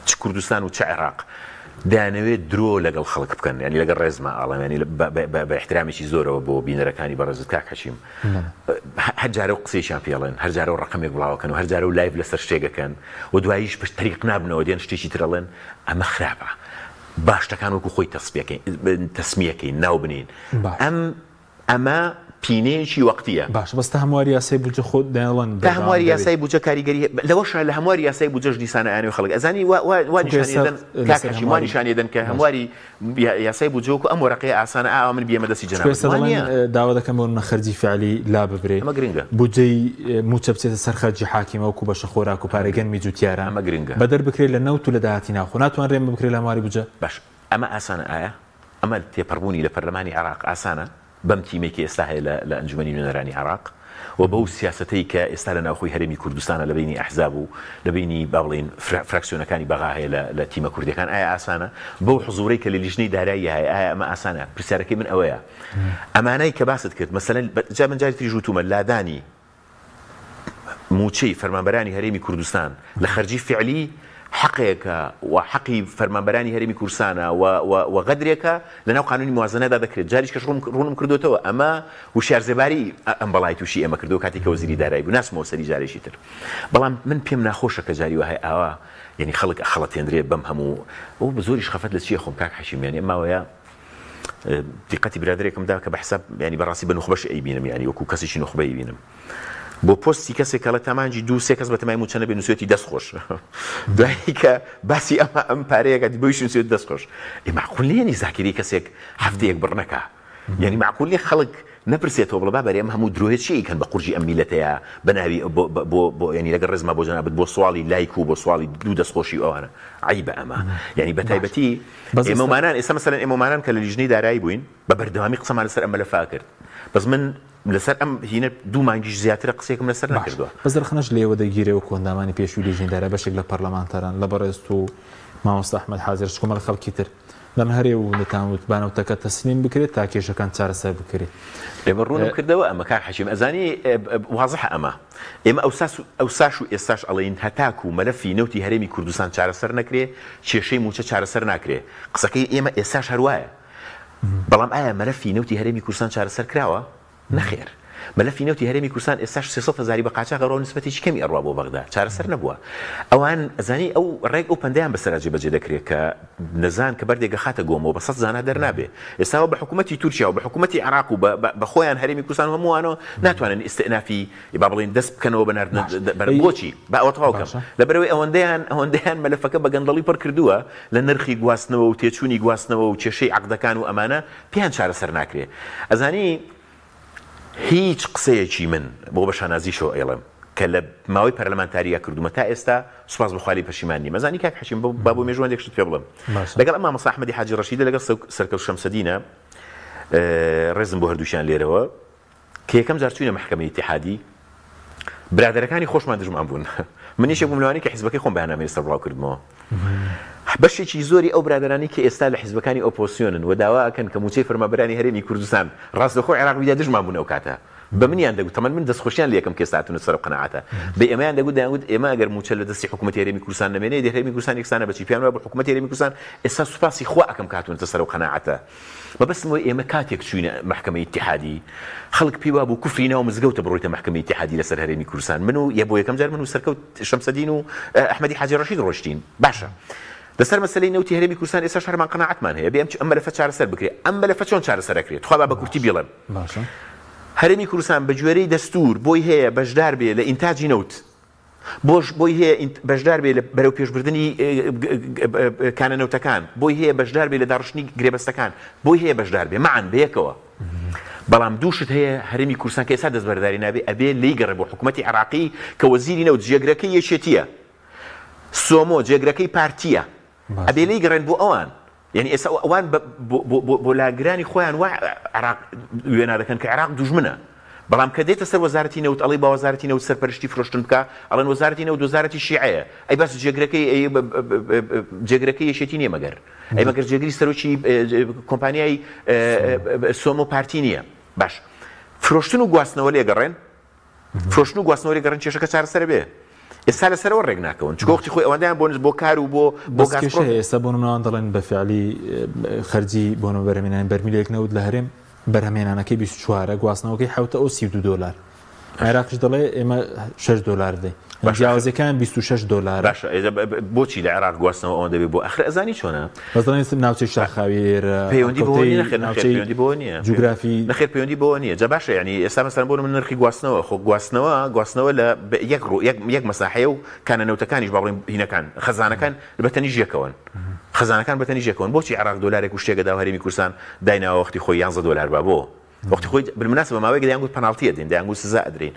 چ کوردستان و چ عێراق دانەوێت درۆ لەگەڵ خەڵک بکەن ینی لەگەڵ ڕێزمە ئاڵەمانی بە احترامێکی زۆرەوە بۆ بینەرەکانی بەڕێزت کاک حەچیم هەرجارە و قسەیشان پێڵێن هەرجارە و ڕقمێک بڵاوەکەن و هەرجارە و لایڤ لەسەر شتێگەکەن و دواییش پشت تەریق نابنەوە دێن شتێکی ترەڵێن ئەمە خراپە باشتەکان وەکو خۆی تەسمیەکەین ناو بنین ئەمە پینەیەکی وەقتیە باش بەستە هەمواری یاسای بودجە خۆت دەڵێن تا هەمواری یاسای بودجە کاریگەری لەوەش لە هەمواری یاسای بودجەش دیسانە ئاینەوە خەڵک ئەزانی نیشانێدەن کە هەمواری یاسای بودجە وەکو ئەم وەرەقەیە ئاسانە ئاوا من بێمە دەستی جەناب داوا دەکەم بۆ خەرجی فعلی لا ببرێ ئەمە گرنگە بودجەی موچە بچێتە سەر خەرجی حاکیمە وەکو بەشە خۆراک و پارێگەنمی جوتیارە ئەمە گرنگە بەدەر بکرێت لە نەوت و لە داهاتی ناوخۆ ناتوان ڕێم بکرێت لە هەمواری بودجە باش ئەمە ئاسانە ئایا ئەمە تێپەڕبوونی لە پەرلەمانی عێراق ئاسانە بەم تیمێکی ئێستا هەیە لە ئەنجومەنی نوێنەرانی عێراق و بەو سیاسەتەی کە ئێستا لە ناوخۆی هەرێمی کوردستانە لە بینی ئەحزاب و لە بینی با بڵێن فراکسیۆنەکانی بەغا هەیە لە تیمە کوردەکان ئایا ئاسانە بەو حزوڕەی کە لە لیژنەی دارایی هەیە ئایا ئەمە ئاسانە پرسیارەکەی من ئەوەیە ئەمانەی کە باست کرد مەسەلەن جا من جاری تری ژووتومە لادانی موچەی فەرمانبەرانی هەرێمی کوردستان لە خەرجی فعلی حقێکە و حەقی فەرمانبەرانی هەرێمی کوردستانە و غەدرێکە لەناو قانونی موازنەدا دەکرێت جاریش کەش ڕوونم کردوتەوە ئەمە وشارزێباری ئەم بەڵای تووشی ئێمە کردو کاتی کە وەزیری دارایی بوو ناسمەوە سەری جارێکی تر بەڵام من پێم ناخۆشە کە جاری وهەیە ئاوا یعنی خەڵک خەڵەتێنرێت بەم هەموو ئەو بە زۆریش خەفەت لە چیە خۆم کاک حەشیم یعنی ئەماوەیە دیقەتی برادێکمدا کە بە حساب ینی بەڕاستی بە نوخبەش ئەیبینم ینی وەکو کەسێکی نوخبە ئەیبینم بۆ پۆستی کەسێک کە لە تەمانجی دوو سێ کەس بە تەمای موچەنە بێ نووسێتی دەستخۆش دوایی کە باسی ئەم پارەیەکە بۆیش نووسێت دەستخۆش معقول نییە زاکری کەسێک هەفتەیەک بڕنەکە یعنی معقول نیە خەڵک نەپرسێتەوە بڵێ با بەرێ ئەم هەموو درۆیت چی کەن بە قورجی ئەم میلەتەیە بەناوی بۆ ینی لەگەڵ ڕێزما بۆ جەنابەت بۆ سواڵی لایک و بۆ سواڵی دوو دەستخۆشی ئەوانە عیبە ئەمە یعنی بە تایبەتی ئێمەمانان ئێستا مەسەلەن ئێمەمانان کە لە لیژنەی دارایی بووین بە بەردەوامی قسەمان لەسەر ئەم مەلەفا کرد بەس من لەسەر ئەم هینە دوو مانگیش زیاترە قسێکم لەسەر نەکردووە بەزرخنەش لێوە دەگیرێ و کۆندامانی پێشووی لیژنەدارە بەشێک لە پەرلەمانتاران لە بەڕێست و مامۆستا ئەحمەد حازر کۆمەڵ خەڵکی تر لەم هەرێ و نەتانوت بانەوتەکە تەسلیم بکرێت تا کێشەکان چارەسەر بکرێت ئێمە ڕوونم کردەوە ئەمە کاک حەشیم ئەزانی وازح ئەمە ئێمە ئەو ساش و ئێستاش ئەڵێن هەتاک و مەلەفی نەوتی هەرێمی کوردستان چارەسەر نەکرێ کێشەی موچە چارەسەر ناکرێ قسەکەی ئێمە ئێستاش هەروایە بەڵام ئایا مەلەفی نەوتی هەرێمی کوردستان چارەسەر کراوە نەخێر مەلەفی نەوتی هەرێمی کوردستان ئێستاش 300,000 بە قاچاق ڕۆ نسبەتێکی کەمی ئەڕوا بۆ بەغدا چارەسەر نەبووە ئەوان ئەزانی ئەو ڕێک ئەو پەندەیان بەسەر جێبەجێ دەکرێت کە نەزان کە بەردێکە خاتە گۆمەوە بە 100 زانە دەرنابێ ئێستاوە بە حکوومەتی تورکیا و بە حکوومەتی عێراق و بە خۆیان هەرێمی کوردستان هەمووانەوە ناتوانن ئیستئنافی با بڵێن دەست بکەنەوە بۆچی بە ئەوەتەواوکەم لەبەرەوەی ئەوەندەیان مەلەفەکە بە گەندەڵی پڕ کردووە لە نرخی گواستنەوە و تێچوونی گواستنەوە و کێشەی عەقدەکان و ئەمانە پێیان چارەسەر ناکرێ ئەزانی هیچ قسەیەکی من بۆ بە شانازیشەوە ئێڵم کە لە ماوەی پەرلەمانتاریە کردومە تا ئێستا سوپاس بەخوالی پەشیمان نیم ئەزانی کاک حەشیم با بۆ مێژوان یەکشت پێ بڵم لەگەڵ ئەم مامۆستا ئەحمەدی حاجی ڕەشیدە لەگەڵ سەرکەوت شەمسەدینە ڕێزم بۆ هەردووشیان لێرەوە کە یەکەم جار چووینە مەحکەمەی ئیتیحادی برادەرەکانی خۆشمان دژمان بوون منیش بووم لەوانی کە حیزبەکەی خۆم بەیاننامەی لەسەر بڵاو کردمەوە بەشێکی زۆری ئەو برادرانی کە ئێستا لە حیزبەکانی ئۆپۆسیۆنن و داواکەن کە موچەی فەرمانبەرانی هەرێمی کوردستان ڕاستەخۆی عێراق بیدا دژمان بوون ئەو کاتە بە منیان دەگوت تەمەن من دەستخۆشیان لە یەکەم کێس هاتوونە سەر قەنەعاتە بە ئێمەیان دەگوت ئێمە ئەگەر موچە لە دەستی حکوومەتی هەرێمی کوردستان نەمێنێ هەرێمی کوردستان یەکسانە بەچی پیان وایە بە حکوومەتی هەرێمی کوردستان ئێستا سوپاسی خوا ئەکەم کاتوونەتە سەر قەنەعاتە بەبەستمەوەی ئێمە کاتێک چوینە محکەمەی ئیتیحادی خەڵک پێی وا بوو کوفری ناو مزگەوتە بڕۆیتە محکەمەی ئیتیحادی لەسەر هەرێمی کوردستان من و بۆ یەکەم جار من و سەرکەوت شەمسەدین و ئەحمەدی حاجی ڕەشید ڕۆشتین باشە لەسەر مەسەلەی نەوتی هەرێمی کوردستان ئێستا شەرمان قەنەعەتمان هەیە بێ ئەم مەلەفە چارەسەر بکرێت ئەم مەلەفە چۆن چارەسەر ئەکرێت خوا بە کورتی بڵێم باشە هەرێمی کوردستان بە گوێرەی دەستور بۆی هەیە بەشدار بێ لە ئینتاجی نەوت بۆی هەیە بەشدار بێ لە بەرەو پێشبردننی کانەنەوتەکان بۆی هەیە بەشدار بێ لە داڕشتنی گرێبەستەکان بۆی هەیە بەشدار بێ معان بەیەکەوە بەڵام دووشت هەیە هەرێمی کوردستان کە ئێستا دەستبەرداری نابێ ئەبێ لی گەڕێ بۆ حکوومەتی عێراقی کە وەزیری نەوت جێگرەکەی یەکێتیە سۆمۆ جێگرەکەی پارتیە ئەبێ لی گەڕێن بۆ ئەوان یعنی ئێستا ئەوان بۆ لاگرانی خۆیان وا عێراق وێنە دەکەن کە عێراق دوژمنە بەڵام کە دێتە سەر وەزارەتی نەوت ئەڵێ با وەزارەتی نەوت سەرپەرشتی فرۆشتن بکە ئەڵێن وەزارەتی نەوت وەزارەتی شیعەیە ئەی باس جێگرەکەی یەکێتی نییە مەگەر ئەی مەگەر جێگری سەرۆکی کۆمپانیای سۆمۆ پارتی نییە باش فرۆشتن و گواستنەوە لێگەڕێن فرۆشتن و گواستنەوە لێگەڕێن کێشەکە چارەسەر بێ ئێستا لەسەرەوە ڕێک ناکەون چکۆختی خۆی ئەوەندەیان بۆ کار و بۆ گازپرۆم ئێستا بۆ نمونەوان دەڵێن بە فعلی خەرجی بۆنەوە بەرهەمێنانی بەرمیلێک نەوت لە هەرێم بەرهەمێنانەکەی 24 گواستنەوەکەی حوتە ئەو $32 عێراقیش دەڵێ ئێمە $6 دەی جیاوازەکان $26 باشە بۆچی لە عێراق گواستنەوە ئەوەندە بێ بۆ ئەخر ئەزانی چۆنە بەڵێن ناوچەی شاخاوێر پەیوەندی بۆ نیە پەیوەندی بۆ نیە جوگرافی نەخێر پەیوەندی بۆ نییە جا باشە یعنی ئێستا مەسەلەن بۆ من نرخی گواستنەوە خۆ گواستنەوە لە یەک مەساحەیە و کانەنەوتەکانیش باڵێن هینەکان خەزانەکان بەتەنیش یەکەون خەزانەکان بەتەنیش یەکەون بۆچی عێراق دۆلارێک و شتێکەدا هەرێمی کوردستان دایناوە وەختی خۆی $11 با بۆ وەختی خۆی بالمناسبە ماوەیەک دەیانگوت پەناڵتیە دێن دەیانگوت سزا ئەدرێن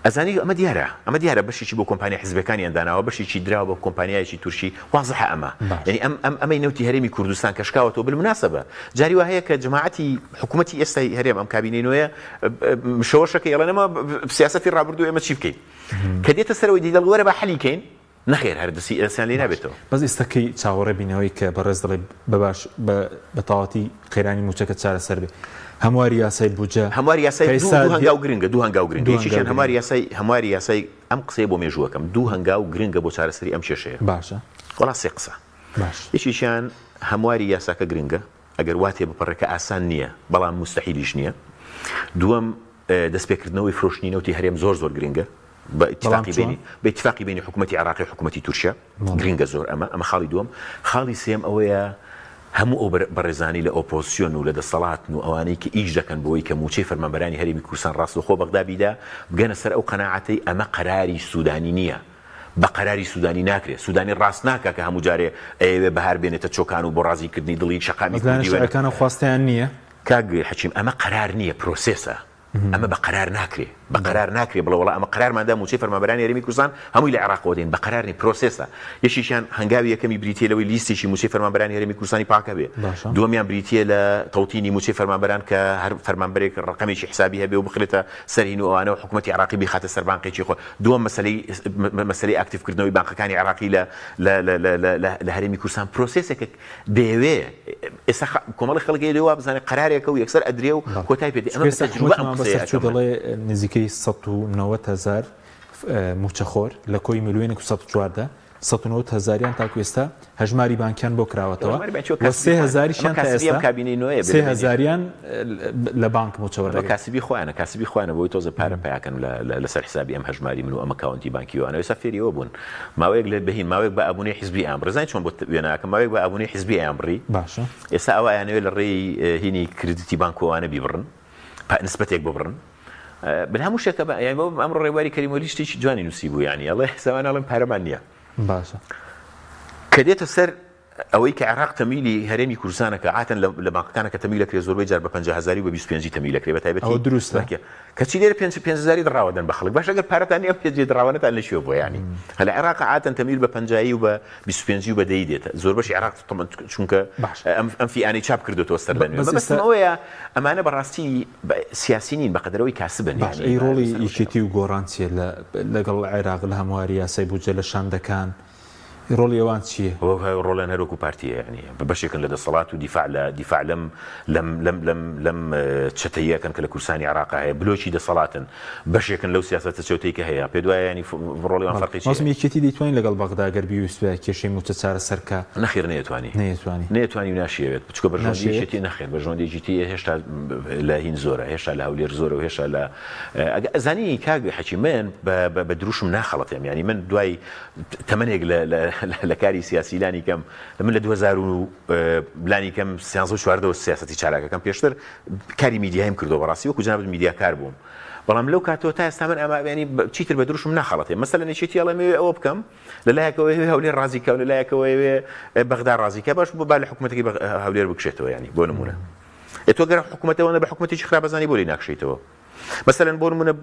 ئەزانی ئەمە دیارە بەشێکی بۆ کۆمپانیا حیزبەکانیان داناوە بەشێکی دراوە بۆ کۆمپانیایکی تورکی وازحە ئەمە یعنی ئەمەی نەوتی هەرێمی کوردستان کەشکاوەتەوە بالمناسبە جاری وایە کە جەماعەتی حکوومەتی ئێستای هەرێم ئەم کابینەوەیە شەوەشەکە ئێڵێنەمە سیاسەتی ڕابردوو ئێمە چی بکەین کە دێتە سەرەوەی دیدەڵ وەرە بە حەلیکەین نەخێر هەردەسی ئەسیان لێ نابێتەوە بەس ئێستاکەی چاوەڕێ بینەوەی کە بەڕێز دەڵێ بەباش بە تەواتی قەیرانی موچەکە چارەسەر بێ هەمواری یاسای بوجە هەمواری یاسای دوو هەنگاو گرنگە دوو هەنگاو گرنگە یەکیشیان هەمواری یاسای ئەم قسەی بۆ مێژووەکەم دوو هەنگاو گرنگە بۆ چارەسەری ئەم کێشەیە باشە وەڵا سێ قسە یەکیشیان هەمواری یاساکە گرنگە ئەگەر واتێ بپەڕێکە ئاسان نییە بەڵام مستەحیلیش نییە دووەم دەستپێکردنەوەی فرۆشتنی نەوتی هەرێم زۆر گرنگە بە اتفاقی بینی حکوومەتی عێراقی حکوومەتی تورکیا گرنگە زۆر ئەمە خاڵی دووەم خاڵی سێم ئەوەیە هەموو ئەو بەڕێزانی لە ئۆپۆزیسیۆن و لە دەسەڵاتن و ئەوانەی کە ئیش دەکەن بۆی کە موچەی فەرمانبەرانی هەرێمی کوردستان ڕاستەوخۆ بەغدابیدا بگەنە سەر ئەو قەناعەتەی ئەمە قەراری سوودانی نییە بە قەراری سوودانی ناکرێت سوودانی ڕاست ناکە کە هەموو جارێ ئەوێ بەهار بێنێتە چۆکان و بۆ ڕازیکردنی دڵی شەقامی کوردیەکانە خواستیان نییە کاگوێ حەچیم ئەمە قەرار نییە پرۆسێسە ئەمە بە قەرار ناکرێ بە قەرار ناکرێ بڵێ وڵا ئەمە قەرارماندا موچەی فەرمانبەرانی هەرێمی کوردستان هەمووی لە عێراقەوە دێن بە قەرارنی پرۆسێسە یەکیشیان هەنگاوی یەکەمی بریتیە لەوەی لیستێکی موچەی فەرمانبەرانی هەرێمی کوردستانی پاکە بێ دووەمیان بریتیە لە تەوتینی موچەی فەرمانبەران کە هەر فەرمانبەرێک ڕقەمێکی حسابی هەبێ و بخرێتە سەرهین و ئەوانەوە حکوومەتی عێراقی بخاتە سەر بانقێکی خۆ دووەم مەسەلەی ئاکتیڤکردنەوەی بانقەکانی عێراقی لە هەرێمی کوردستان پرۆسێسێک دەیەوێ ئێستا کۆمەڵی خەڵکی دەوە بزانێت قەرارێکە و یەکسەر ئەدرێ و کۆتای پێ ئەمە تەجروبە ئەم قسەیە نزیکەی 190,000 موچەخۆر لە کۆی ملیۆنێک و 114 190,000 تاکو ئێستا هەژماری بانکیان بۆ کراوەتەوە 3,000یان تا ئێستا کابینەی نوێیە 3,000یان لە بانک موچەوەرە کاسبی خۆیانە بۆی تۆزە پارە پیاکەن لەسەر حسابی ئەم هەژماری من و ئەم ئەکاونتی بانکیوانە ئێستا فێریەوە بوون ماوەیەک لە بەهین ماوەیەک بە ئەبوونەی حیزبی ئەمڕ زانین چۆن بۆ وێناکەم ماوەیەک بە ئەبوونەی حیزبی ئەمڕی باشە ئێستا ئەوانەوێ لە ڕێی هینی کردیتی بانکۆوانە بیبڕن نسبەتێک ببڕن هەموو شتێکە ئەمڕۆ ڕێواری کەریمۆلی شتێکی جوانی نووسی بوو یعنی ئەڵێ سەوانە ئەڵێم پارەمان نییە باشە کە دێتە سەر ئەوەی کە عێراق تەمیلی هەرێمی کوردستانەکە عاتەن لە باقەکانەکە تەمیلەکرێ زۆربەی جار بە 50,000 و بە 25 تەمیلەکرێ بە تایبەتی ئەوە دروستە کەچی لێرە 5,000 دراوەدەن بە خەڵک باش ئەگەر پارەتانی ئەم پێنج دراوانەتان لە شوێ بۆ ینی هەلا عێراق عاتەن تەمیل بە 50 و بە 25 و بە 10 دێتە زۆر بەشی عێراق چونکە ئەم فیانەی چاپ کردوەوە سەر لە نوێ بەس ئەوەیە ئەمانە بەڕاستی سیاسی نین بەقەدرەوەی کاسبن ئەی ڕۆڵی یەکێتی و گۆڕانچیە لەگەڵ عێراق لە هەمواری یاسای بودجە لە شاندەکان ڕۆڵی ئەوان چییە؟ ڕۆڵیان هەرۆکو پارتیە ینی بەشێکن لە دەسەڵات و دیفاع لەم چەتەیەکەن کە لە کوردستانی عێراق هەیە بلۆکی دەسەڵاتن بەشێکن لەو سیاسەتە چەوتەی کە هەیە پێ دوایە ینی ڕۆڵیان فەرقی چییە؟ مەسم یەکێتی دەیتوانین لەگەڵ بەغدا گەر بیویستە کێشەی موچە چارە سەرکە نەخێر نەیەتوانی و ناشیەوێت چکە بەژۆندیەتی نەخێر بەژۆندێکی هێشتا لە هین زۆرە هێشتا لە هەولێر زۆرە و هێشتا لە ئەزانی کاگ حەکی من بە دروشم ناخەڵەتێم ینی من دوای تەمەنێک لە کاری سیاسیلانی کەم من لە 2000 لانی کەم 14 سیاسەتی چالاکەکەم پێشتر کاری میدیایم کردو بەڕاستی وەکو جناب میدیاکار بووم بەڵام لەو کاتەوە تا ئێستا من ئەمابێنی چیتر بە دروشم ناخەڵەتێ مەسەلەن نێچێتی ئەڵێمەوێ ئەوە بکەم لەلایەکەوەی هەولێر ڕازیکە و لەلایەکەوەی بەغدا ڕازیکە باش بۆ با لە حکوومەتێکی هەولێر بکشێتەوە ینی بۆ نمونە تۆ گەر حکوومەتەوە بە حکوومەتێکی خراپەزانی بۆ لێ ناکشیتەوە مثلا بۆ نمونە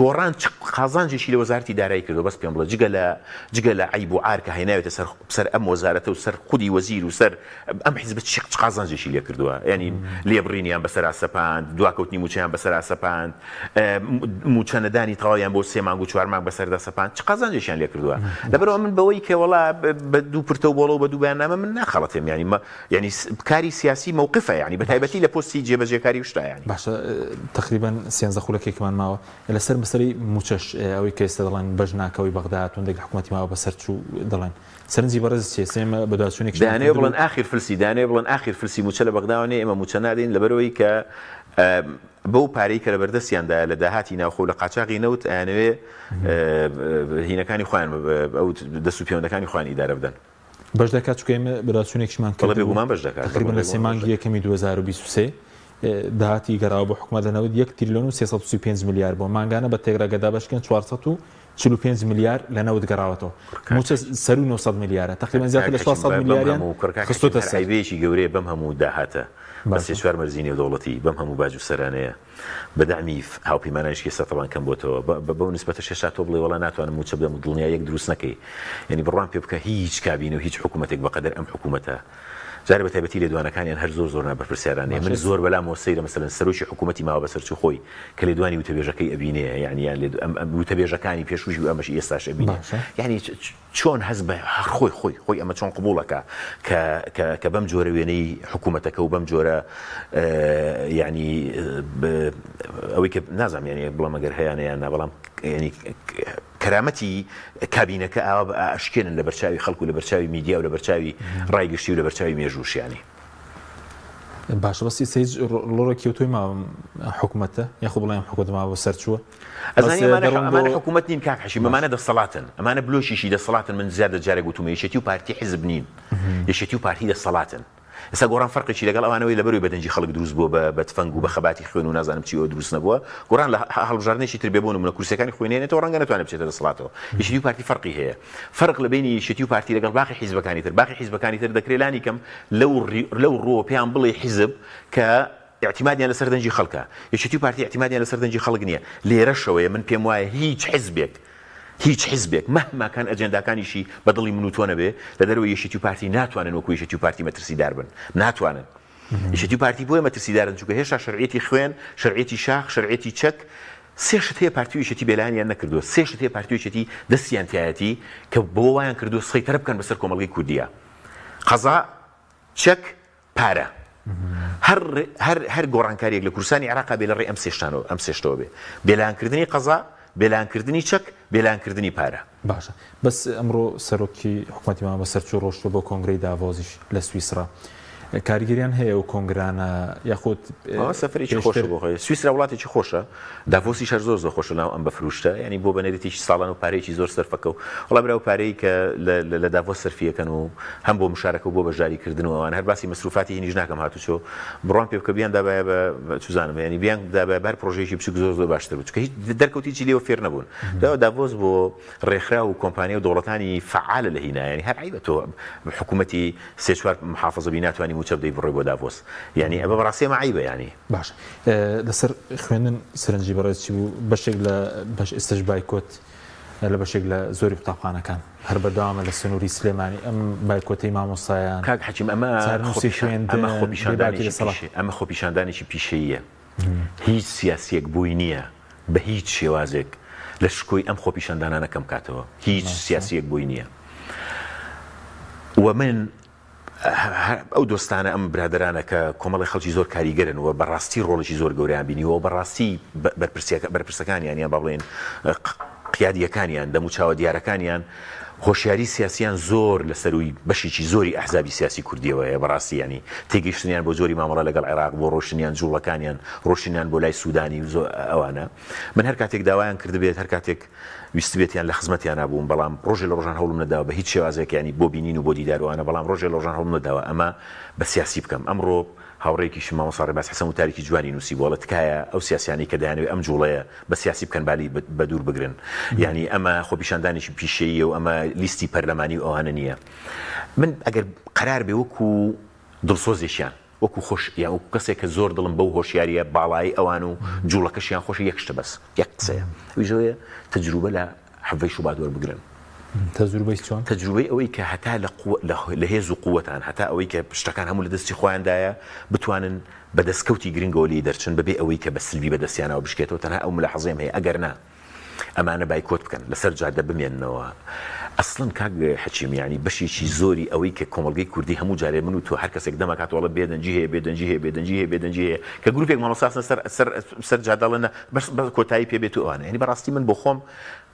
گۆڕان قازانجێکی لە وەزارەتی دارایی کردو بەس پێم بڵێ جگە لە عیب و عار کە هێناوێتە سەر ئەم وەزارەتە و سەر خودی وەزیر و سەر ئەم حیزب چ قازانجێکی لێ کردووە ینی لێبڕینیان بەسەرا سەپاند دواکەوتنی موچیان بەسەرا سەپاند موچەنەدانی تەواویان بۆ 3 مانگ و 4 مانگ بەسەردا سەپاند چ قازانجێکیان لێ کردووە لەبەرەوە من بەوەی کە وەڵا بە دوو پرتە و بۆڵە و بە دوو بەیاننامە من ناخەڵەتێم ینی کاری سیاسی موقفە ینی بە تایبەتی لە پۆستی جێبەجێکاری وشتا ینی باشە تقریبا 13 خولەکێکمان ماوە لەسەر مەسەری موچەش ئەوەی کە ئێستا دەڵێن بەژناکەوەی بەغدا توندێک حکوومەتی ماوە بەسەر چوو دەڵێن سەرنجی بەڕێز چێ سێمە بەدواتچوونێک دانێ بڵن ئاخر فلسی دانێ بڵن ئاخر فلسی موچە لە بەغداوانێ ئێمە موچە نادەین لەبەرەوەی کە بەو پارەی کە لە بەردەستیاندا لە داهاتی ناوخۆ لە قاچاقی نەوت ئەیانەوێ هینەکانی خۆیان ئەو دەست و پەیوەندەکانی خۆیان ئیدارە بدەن بەش دەکات چکە ئێمە بەدواتچوونێکیشمان کردو بێگومان بەش دەکات تقریبا لە سێ مانگی یەکەمی 2023 داهاتی گەڕاوە بۆ حکوومەت لەنەوەت 1 تریلیۆن و 335 میلیار بۆ مانگانە بە تێگراگەدا بەشکەن 445 میلیار لەنەوت گەڕاوەتەوە موچە سەر و 900 میلیارە تقریبا زیاتر لە 400 میلیاریان خستۆتە سەر سایبێکی گەورەیە بەم هەموو داهاتە بەس چوار مەرزی نێودەوڵەتی بەم هەموو باج و سەرانەیە بەدەعمی هاوپەیمانانیشکی سەتەڵان کەم بۆتەوە بەو نسبەتە شێشتا تۆ بڵێ وەڵا ناتوانم موچە بدەم و دڵنیایەک دروست نەکەی یعنی بڕوان پێ بکە هیچ کابینە و هیچ حکوومەتێک بەقەدەر ئەم حکوومەتە جارێ بە تایبەتی لێدوانەکانیان هەر زۆر بەرپرسیارانەیە من زۆر بەلامەوە سەیرە مەسەلەن سەرۆکی حکوومەتی ماوە بەسەرچوو خۆی کە لێدوانی وتەبێژەکەی ئەبینەیە یعنییان وتەبێژەکانی پێشوژی و ئەمەش ئێستاش ئەبینێ یعنی چۆن هەز بە خۆی ئەمە چۆن قبوڵەکە کە بەم جۆرە وێنەی حکوومەتەکە و بەم جۆرە ینی ئەوەی کە نازانم ینی بڵام ئەگەر هەیەیان بەڵام ینی کەرامەتی کابینەکە ئاوا ئاشکێنن لە بەرچاوی خەڵکو لە بەرچاوی میدیا و لە بەرچاوی ڕایگەشتی و لە بەرچاوی مێژووشیانی باشە بەسی سەیج ڕۆڕە کێوتۆی ماوە حکوومەتە یاخۆ بڵێم حکوومەت ماوە سەرچووە ئەمانە حکوومەت نین کاک حەشی مەمانە دەسەڵاتن ئەمانە بلۆشیشی دەسەڵاتن من زیادە جارێک گوتومە یەشێتی و پارتی حیزب نین یەشێتی و پارتی دەسەڵاتن ئێستا گۆڕان فەرقێکی لەگەڵ ئەوانەوەی لەبەروی بەدەنجی خەڵک دروست بووە بە تفەنگ و بە خەباتی خوێن و نازانم چیەوە دروست نەبووە گۆڕان لە هەڵبژاردنێکی تر بێبوون منە کورسەکانی خوێنێنێتەوە ڕەنگە نەتوانێت بچێتە دەسەڵاتەوە یەشێتی و پارتی فەرقی هەیە فەرق لە بینی یەشێتی و پارتی لەگەڵ باقی حیزبەکانی تر دەکرێت لانی کەم لەو ڕۆوە پێیان بڵێ حیزب کە اعتمادیان لەسەر دەنجی خەڵکە یەشێتی و پارتی اعتمادیان لەسەر دەنجی خەڵک نییە لێرەشەوەیە من پێم وایە هیچ حیزبێک مەهماکان ئەجەنداکانیشی بە دڵی من و تۆ نەبێ لە دەرەوەی یەشێتی و پارتی ناتوانن وەکو یەشێتی و پارتی مەترسیدار بن ناتوانن یەشێتی و پارتی بۆیە مەترسیدارن چونکە هێشتا شەرعیەتی خوێن شەرعیەتی شاخ شەرعیەتی چەک سێشت هەیە پارتی و یەشێتی بێلایەنیان نەکردووە سێشت هەیە پارتی و یەشێتی دەستیان تایەتی کە بۆ وایان کردووە سەیطرە بکەن بەسەر کۆمەڵگەی کوردیە قەزا چەک پارە هەر گۆڕانکاریەک لە کوردستانی عێراق بێ لە ڕێ ئەم سێشتەوە بێ بێلایەنکردنی قەزا بێلایەنکردنی چەک بێلایەنکردنی پارە باشە بەس ئەمڕۆ سەرۆکی حکوومەتی ماوە بەسەرچوو ڕۆشتووە بۆ کۆنگرەی داڤۆزیش لە سویسرا کاریگەریان هەیە و کۆنگرانە یاخود سەفرێکی خۆش بۆ سویسرا وڵاتێکی خۆشە دافۆسی شەر زۆر خۆشە ناو ئەم بەفروشتە ینی بۆ بەنێرێتێکی ساڵان و پارێکی زۆر سەرفەکە و وڵام برا و پارەی کە لە دافۆ سەرفیەکەن و هەم بۆ مشارەکە و بۆ بەژاریکردن و ئەوان هەر باسی مەسروفاتی هینیش ناکەم هاتوچۆ بڕوان پێ بکە بیان دابایە بە چوزانم ینی بیان دابایە بەر پرۆژەیەکی بچووک زۆر باشتر بوو چکە هیچ دەرکەوتیی لێوە فێر نەبوون دافۆس بۆ ڕێکخرا و کۆمپانیا و دەوڵەتانی فعالە لە هینایانی هەر عیبە تۆ حکوومەتی سێ چوار محافظەبی ناتوانانی موچە بدەی بڕۆی بۆ دافۆس یعنی ئەمە بەڕاستی مەعیبە ینی باش لەسەر خوێندن سەرنجی بەڕێز چی بوو بەشێک لە بەش ئێستش بایکۆت لە بەشێک لە زۆری قوتابخانەکان هەر بەردەوامە لە سنووری سلێمانی ئەم بایکۆتەی مامۆستایان کاک حەکیم ئەمە خۆپیشاندانێکی پیشەیە هیچ سیاسیەک بووی نییە بە هیچ شێوازێک لە شکۆی ئەم خۆپیشاندانانەکەم کاتەوە هیچ سیاسیەک بووی نییە و من ئەو دۆستانە ئەم برادرانە کە کۆمەڵی خەڵکی زۆر کاریگەرن و بەڕاستی ڕۆڵێکی زۆر گەوریان بینیوە بەڕاستی بەرپرسەکانیان یا باڵێن قیادیەکانیان دەمو چاوە دیارەکانیان هۆشیاری سیاسیان زۆر لەسەروی بەشێکی زۆری ئەحزابی سیاسی کوردیەوەیە بەڕاستی ینی تێگەیشتنیان بۆ زۆری مامەڵە لەگەڵ عێراق بۆ ڕۆشنیان جوڵەکانیان ڕۆشنیان بۆ لای سوودانی ئەوانە من هەر کاتێک داوایان کردبێت هەر کاتێک ویست بێتیان لە خزمەتیان نبووم بەڵام ڕۆژێ لە ڕۆژان هەوڵم نەداوە بە هیچ شێوازێک ینی بۆ بینین و بۆ دیداروانە بەڵام ڕۆژێ لە ڕۆژان هەوڵم نەداوە ئەمە بە سیاسی بکەم ئەمڕۆ هاوڕێکی مامۆستا ڕێباز حەسەن وتارێکی جوانی نووسی بۆڵە تکایە ئەو سیاسیانی کە دەیانەوێت ئەم جوڵەیە بە سیاسی بکەن بالی بە دوور بگرن یعنی ئەمە خۆپیشاندانێکی پیشەیە و ئەمە لیستی پەرلەمانی و ئەوانە نییە من ئەگەر قرار بێ وەکو دڵسۆزێکیان وەکو خۆش یان وەکو کەسێک کە زۆر دڵم بەو هۆشیاریە باڵایی ئەوان و جوڵەکەشیان خۆش یەک شتە بەس یەک قسەیە ویژۆیە تەجروبە لە حەڤەی شوبات وەربگرن تەجروبەی چۆن تەجروبەی ئەوەی کە هەتا لە هێز و قووەتان هەتا ئەوەی کە پشتەکان هەموو لە دەستی خۆیاندایە بتوانن بە دەستکەوتی گرنگەوە لێ دەرچن بەبێ ئەوەی کە بە سلبی بەدەستیانەوە بشکێتەوە تەنها ئەو ملاحەزەیەم هەیە ئەگەر نا ئەمانە بایکۆت بکەن لەسەر جادە بمێننەوە ئەسڵن کاک حەچیم ینی بەشێکی زۆری ئەوەی کە کۆمەڵگەی کوردی هەموو جارێ من و تۆ هەر کەسێک دەمەکاتەوە بێدەنجی هەیە بێدەنجی هەیە بێدەنجی هەیە بێدەنجی هەیە کە گروپێک مامۆستاسن سەر جادەڵێنە بە کۆتایی پێ بێت و ئەوانە ینی بەڕاستی من بۆ خۆم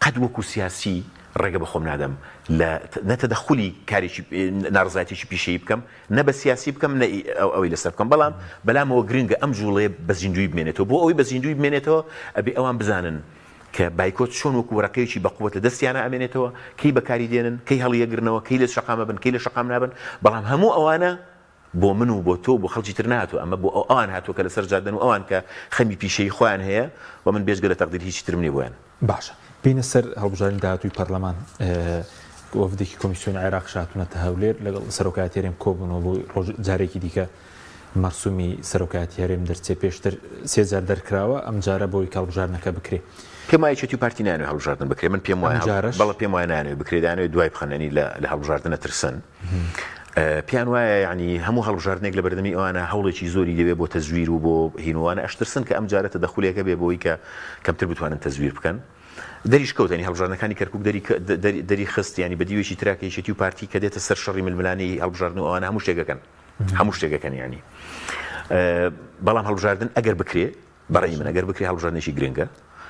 قەت وەکو سیاسی ڕێگە بە خۆم نادەم لە نەتەدەخولی کارێکی ناڕزایەتێکی پیشەیی بکەم نە بە سیاسی بکەم نە ئەوەی لەسەر بکەم بەڵام بەلامەوە گرنگە ئەم جوڵەیە بە زیندوی بمێنێتەوە بۆ ئەوەی بە زیندوی بمێنێتەوە ئەبێ ئەوان بزانن کە بایکۆت چۆن وەکو وەرەقەیەکی بەقووەت لە دەستیانە ئەمێنێتەوە کەی بەکاری دێنن کەی هەڵیەگرنەوە کەی لە شەقامە بن کەی لە شەقام نابن بەڵام هەموو ئەوانە بۆ من و بۆ تۆ بۆ خەڵکی تر نهاتوە ئەمە بۆ ئەوان هاتووە کە لەسەر جادەن و ئەوان کە خەمی پیشەی خۆیان هەیە و من بێژگە لە تەقدیر هیچی ترم نیە بۆیان باشە بینە سەر هەڵبژارین داهاتووی پەرلەمان وەفدێکی کۆمیسیۆنی عێراق شاتونەتە هەولێر لەگەڵ سەرۆکایەتی هەرێم کۆبوونەوە بۆ جارێکی دیکە مەرسومی سەرۆکایەتی هەرێم دەرچێ پێشتر سێ جار دەرکراوە ئەم جارە بۆی هەڵبژارنەکە بکرێ پێم وایە چێتی پارتی نانوێ هەڵبژاردن بکرێ من پێم وایە بەڵام پێم وایە نانوێ بکرێ دانوێ دوای بخەنەنی لە هەڵبژاردنە ترسن پیان وایە ینی هەموو هەڵبژاردنێک لە بەردەمی ئەوانە هەوڵێکی زۆری دەوێت بۆ تەزویر و بۆ هینوانە ئەشترسن کە ئەم جارە تەدەخولێکە بێ بۆی کە کەمتر بتوانن تەزویر بکەن دەریش کەوتنی هەڵبژاردنەکانی کەرکووک دەری خست ینی بە دیوێکی تراکەیشێتی و پارتی کە دێتە سەر شەڕی ململانی هەڵبژاردن و ئەوانە هەموو شتێگەکەن ینی بەڵام هەڵبژاردن ئەگەر بکرێ بەڕێی من ئەگەر بکرێ هەڵبژاردنێکی گرنگە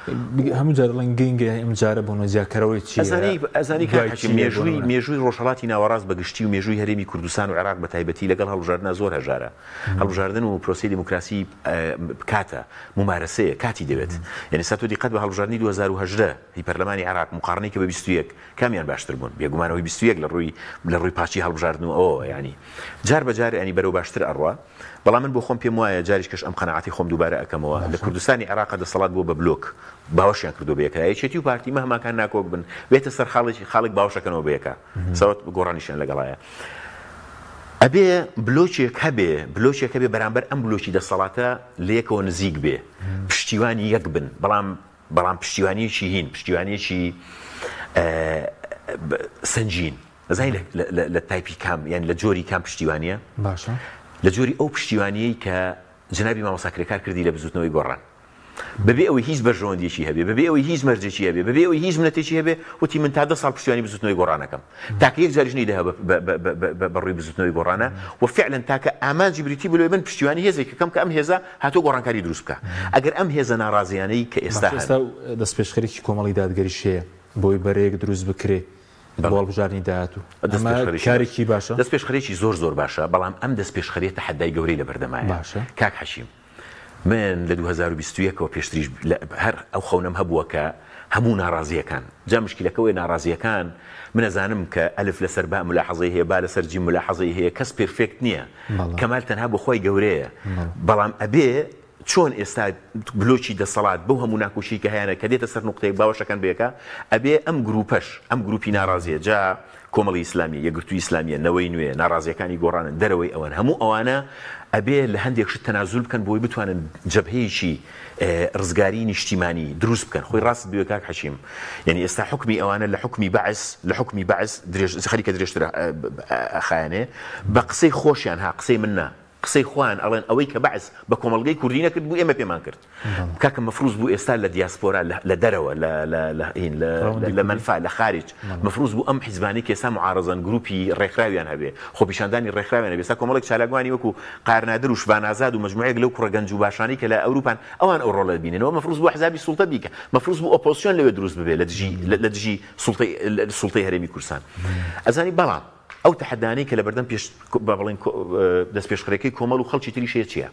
هەموو جارڵەن گەنگە ئەم جارە بۆ نۆزیاکەرەوەی چی ئەزانی مێژووی وڵاتی ناوەڕاست بەگشتی و مێژووی هەرێمی کوردستان و عێراق بە تایبەتی لەگەڵ هەڵبژاردنە زۆر هەژارە هەڵبژاردن و پرۆسی دیموکراسی کاتە ممارەسەیە کاتی دەوێت یعنی ساتۆ دیقەت بە هەڵبژاردنی 2010 هی پەرلەمانی عێراق مقارنەی کە بە 21 کامیان باشتر بوون بێگومانەوەی 21 لە ڕووی پاچی هەڵبژاردن و ئەوە ینی جار بەجار ینی بەرەو باشتر ئەڕوا بەڵام من بۆ خۆم پێم وایە جاریشکەش ئەم قەنەعاتی خۆم دووبارە ئەەکەمەوە لە کوردستانی عێراق دەسەڵات بۆ بە بلۆک باوەشیان کردو بەیەکە یەکێتی و پارتی مەهماکان ناکۆک بن بێتە سەر خاڵک باوەشەکەنەوە بەیەکە سەوت گۆڕانیشیان لەگەڵایە ئەبێ بلۆچێک هەبێ بەرامبەر ئەم بلۆکی دەسەڵاتە لە یەکەوە نزیک بێ پشتیوانی یەک بن بەڵام پشتیوانیەکی هین پشتیوانیەکی سنجین زای لە تایپی کام یان لە جۆری کام پشتیوانیە باشە لە جۆری ئەو پشتیوانیەی کە جنابی مامۆستاکرێکار کردی لە بزوتنەوەی گۆڕان بەبێ ئەوەی هیچ بەرژەوەندیەکی هەبێ بەبێ ئەوەی هیچ مەرجێکی هەبێ بەبێ ئەوەی هیچ منەتێکی هەبێ وتی من تا 10 ساڵ پشتیوانی بزوتنەوەی گۆڕانەکەم تاکە یەک جاریش نەیدەها بەڕووی بزوتنەوەی گۆڕانە و فعلا تاکە ئامانجی بریتی بلوێ من پشتیوانی هێزێکی کەم کە ئەم هێزە هاتۆ گۆڕانکاری دروست بکە ئەگەر ئەم هێزە ناڕازیانەی کە ئێستا دەست پێشخەرێکی کۆمەڵی دادگەریش هەیە بۆی بەرەیەک دروست بکرێ هەڵبژارنی داهاتوو ئەمە کارێکی باشە دەست پێشخەرێکی زۆر باشە بەڵام ئەم دەست پێشخەرێتە حەدای گەورەی لە بەردەمایە باشە کاک حەشیم من لە 2021ەوە پێشتریش هەر ئەو خەونەم هەبووە کە هەموو ناڕازیەکان جا مشکلەکەوەی ناڕازیەکان من ئەزانم کە ئەلف لەسەر با ملاحەزەی هەیە با لەسەر جیم ملاحەزەی هەیە کەس پێرفێکت نییە کەمال تەنها بۆ خۆی گەورەیە بەڵام ئەبێ چۆن ئێستا بلۆکی دەسەڵات بەو هەموو ناکۆشی کە هەیەە کە دێتە سەر نقطەیەک باوەشەکان بێکە ئەبێ ئەم گروپەش ئەم گروپی ناڕازیە جا کۆمەڵی ئیسلامی یەکگرتووی ئیسلامیە نەوەی نوێ ناڕازیەکانی گۆڕانن دەرەوەی ئەوەن هەموو ئەوانە ئەبێ لە هەندێک شت تەنازول بکەن بۆی بتوانن جەبهەیەکی ڕزگاری نیشتیمانی دروست بکەن خۆی ڕاست بووە کاک حەشیم یعنی ئێستا حکمی ئەوانە لە حکمی بەعس خەریکە درێژترە خایانێ بە قسەی خۆشیان ها قسەی من نا قسەی خوان ئەڵێن ئەوەی کە بەعس بە کۆمەڵگەی کوردی نەکرد بوو ئێمە پێمان کرد کاکە مەفروض بوو ئێستا لە دیاسپۆرا لە دەرەوە لە منفع لە خارج مەفروض بوو ئەم حیزبانی کە ئێستا معارەزەن گروپی ڕێکخراویان هەبێ خۆ پیشاندانی ڕێکخراویان هەبێ ئێستا کۆمەڵێک چالاکوانی وەکو قارنادر و شبانازاد و مەجموعەیەک لەو کوڕە گەنج و باشانی کە لە ئەوروپان ئەوان ئەو ڕۆڵە بیننەوە مەفروض بوو حزابی سوڵتە بیکە مەفروض بوو ئۆپۆزیسیۆن لەوێ دروست ببێ لە دژی سوڵتەی هەرێمی کوردستان ئەزانی بەڵام ئەو تەحەدانەی کە لە بەردەم بڵێن دەست پێشخەرەکەی کۆمەڵ و خەڵکی تریشەیە چییە؟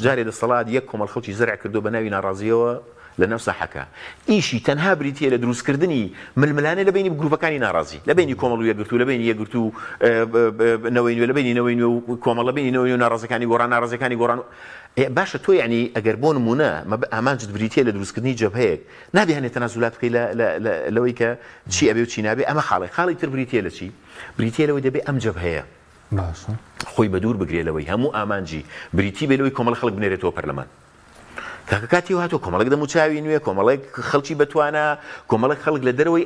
جارێ دەسەڵات یەک کۆمەڵ خەڵکی زەرع کردو بە ناوی ناڕازیەوە لە ناو ساحەکە ئیشی تەنها بریتیە لە دروستکردنی ململانە لە بینی گروپەکانی ناڕازی لە بینی کۆمەڵ و یەکگرتوو لە بینی یەکگرتوو نەوەی نوێ لە بینی نەوەی نوێ و کۆمەڵ لە بینی نەوەی و ناڕازەکانی گۆڕان باشە تۆ یعنی ئەگەر بۆ نمونە ئامانجت بریتیە لە دروستکردنی جەبهەیەک نابێ هەنێ تەنازولات بکەی لەوەی کە چی ئەبێ و چی نابێ ئەمە خاڵی تر بریتیە لە چی بریتیە لەوەی دەبێ ئەم جەبهەیە خۆی بە دوور بگرێتەوەی هەموو ئامانجی بریتی بێ لەوەی کۆمەڵ خەڵک بنێرێتەوە پەرلەمان کاکە کاتی هاتۆ کۆمەڵێک دەموچاوی نوێ کۆمەڵێک خەڵکی بتوانە کۆمەڵێک خەڵک لە دەرەوەی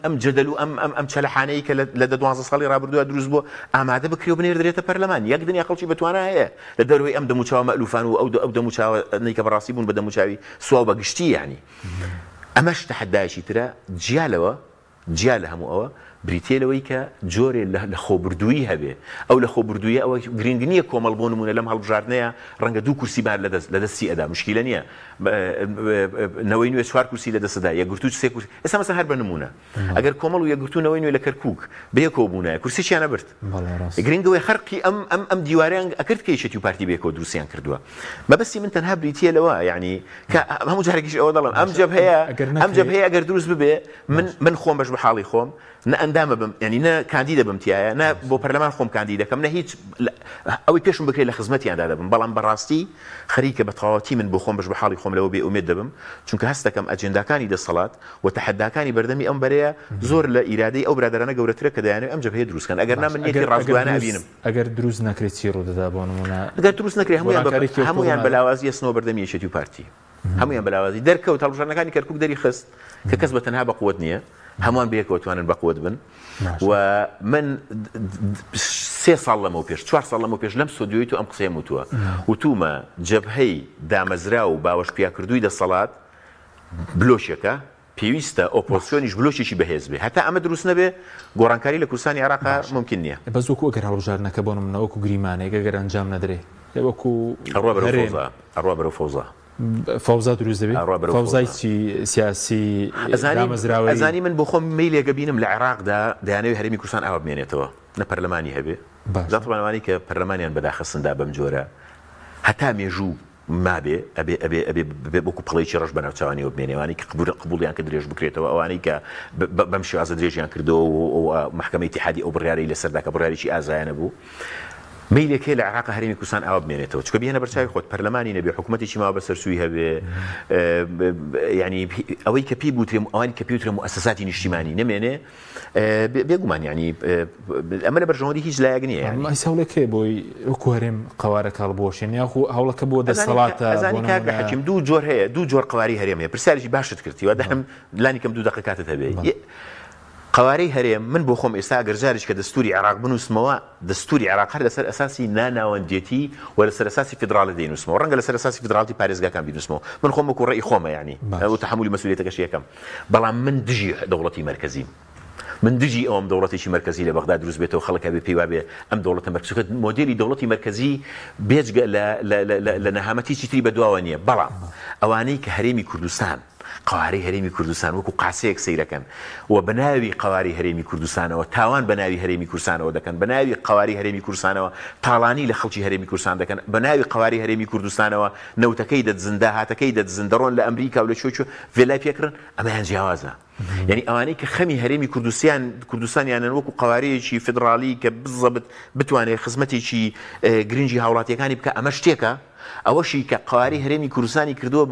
ئەم جەدەل و ئەم چەلەحانەی کە لە 12 ساڵی ڕابردووە دروست بووە ئامادە بکرێ و بنێردرێتە پەرلەمان یەک دنیا خەڵکی بتوانە هەیە لە دەرەوەی ئەم دەموچاوە مەئلوفان و ئەو دەموچاوە نەیکە بەڕاستی بوون بە دەموچاوی سواو بە گشتی یعنی ئەمەش تەحەدایەکی ترە جیا لە هەموو ئەوە بریتێلەوەی کە جۆرێ لە خۆبردووی هەبێ ئەو لە خۆبردوویە ئەوە گرنگ نییە کۆمەڵ بۆ نمونە لەم هەڵبژاردنەیە ڕەنگە 2 کورسی بار لە دەستی ئەدا مشکلە نییە نەوەی نوێ 4 کورسی لە دەستدا یەکگرتوو 3 کورسی ئێستا مەسەن هەر بە نمونە ئەگەر کۆمەڵ و یەکگرتوو نەوەی نوێ لە کەرکووک بەیەکەوە بوونایە کورسییان نەبرد گرنگەوەی خەرقی ئەم دیواریان ئەکرد کە یەکێتی و پارتی بەیەکەوە دروستیان کردووە مەبەستی من تەنها بریتیە لەوە یعنی کە هەموو جارێکیش ئەوە دەڵم ئەم جەبهەیە ئەگەر دروست ببێ من خۆم بەش بە حاڵی خۆم نە ئەندامە بم ینی نە کاندیدە بمتیایە نە بۆ پەرلەمان خۆم کاندی دەکەم نە هیچ ئەوەی پێشم بکرێت لە خزمەتیاندا دەبم بەڵام بەڕاستی خەریکە بە تەواوەتی من بۆ خۆم بەش بە حاڵی خۆم لەوە بێ ئومێد دەبم چونکە هەست دەکەم ئەجێنداکانی دەسەڵات و تەحەداکانی بەردەمی ئەم بەرەیە زۆر لە ئیرادەی ئەو برادرانە گەورەترە کە دەیانێت ئەم جەبهەیە دروستکەن ئەگەر نا من نیەتی ڕاستگویانە ئەبینم ئەگەر دروست نەکرێت چی ڕوودەدا بۆ نمونە ئەگەر دروست نەکرێت هەمویان بەلاوازی ئەسنەوە بەردەمی یەکێتی و پارتی هەمویان بەلاوازی دەرکەوت هەڵبژاردنەکانی کەرکووک دەری خست کە کەس بە تەنها بە قووەت نییە هەمووان بەیەکەوە توانن بە قووەت بن و من 3 ساڵ لەمەوە پێش 4 ساڵ لەمەوە پێش لەم سۆدیۆی تو ئەم قسەیە وتووە وتومە جەبهەی دامەزرا و باوەش پیاکردووی دەسەڵات بلۆشێکە پێویستە ئۆپۆزیسیۆنیش بلۆشێکی بەهێز بێ هەتا ئەمە دروست نەبێ گۆڕانکاری لە کوردستانی عێراق ممکن نییە بەس وەکو ئەگەر هەڵبژاردنەکە بۆ نمونە وەکو گریمانێک ئەگەر ئەنجام نەدرێ وەکو ئەڕوا بەرەو فەوزا فەوزا دروست دەبێت فەوزای سیاسی دامەزراوەی ئەزانی من بۆ خۆم میلێکە بینم لە عێراقدا دەیانەوێت هەرێمی کوردستان ئاوا بمێنێتەوە نە پەرلەمانی هەبێ زاتوانەوانی کە پەرلەمانیان بەداخستندا بەم جۆرە هەتا مێژوو مابێ ئەبێ بۆکو پڵێکی ڕەش بەناوچوانیەوە بمێنێوانی کە قبوڵیان کە درێژ بکرێتەوە ئەوانەی کە بەم شێوازە درێژیان کردەوە و محکەمەی اتحادی ئەو بڕیارەی لەسەردا کە بڕیارێکی ئازایانە بوو میلێکێ لە عێراق هەرێمی کوردستان ئاوا بمێنێتەوە چکە بێنە بەرچاوی خۆت پەرلەمانی نەبێ حکوومەتێکی ماوە بەسەرسووی هەبێ ینی ئەوەی کە پێی بوترێ ئەوانی کە پێوترێ مؤسساتی نیشتیمانی نەمێنێ بێگومان ینی ئەمە لە بەرژەوەندی هیچ لایەک نییە مای هەوڵێکێ بۆی وەکو هەرێم قوارە کاڵبۆشێن یاخو هەوڵەکە بۆ دەسەڵاتە ئەزانی کاک حەکیم دوو جۆر هەیە دوو جۆر قواری هەرێم هەیە پرسیارێکی باشت کردیوە دەهم لانی کەم 2 دقیقاتت هەبێ قوارەی هەرێم من بۆ خۆم ئێستا گەرجارێک کە دەستوری عێراق بنووسمەوە دەستوری عێراق هەر لەسەر ئەساسی ناناوەندێتی و لەسەر ئەساسی فیدراڵە دەینووسمەوە ڕەنگە لەسەر ئەساسی فیدراڵی پارێزگاکان بینووسمەوە من خۆم وەکو ڕێی خۆمە یعنی و تەحملی مەسئولیەتەکەش یەکەم بەڵام من دژی دەوڵەتی مەرکەزیم من دژی ئەوم دەوڵەتێکی مەرکەزی لە بەغدا دروست بێتەوە خەڵک بێ پێی وابێ ئەم دەوڵەتە مەرکەزی مۆدێلی دەوڵەتی مەرکەزی بێجگە لە نەهامەتی چیتری بەدواوە نییە بەڵام ئەوانەی کە هەرێمی کوردستان قواری هەرێمی کوردستان وەکو قاسەیەک سەیرەکەن و بەناوی قواری هەرێمی کوردستانەوە تاوان بەناوی هەرێمی کوردستانەوە دەکەن بەناوی قواری هەرێمی کوردستانەوە تاڵانی لە خەڵکی هەرێمی کوردستان دەکەن بەناوی قواری هەرێمی کوردستانەوە نەوتەکەی دەدزن داهاتەکەی دەدزن دەڕۆن لە ئەمریکا و لە چۆچۆ ڤێلای پێکردن ئەمەیان جیاوازە یعنی ئەوانەی کە خەمی هەرێمی کوردستانیانن وەکو قوارەیەکی فدرالی کە بزەبت بتوانێت خزمەتێکی گرنگی هاوڵاتیەکانی بکە ئەمە شتێکە ئەوەشی کە قواری هەرێمی کوردستانی کردووە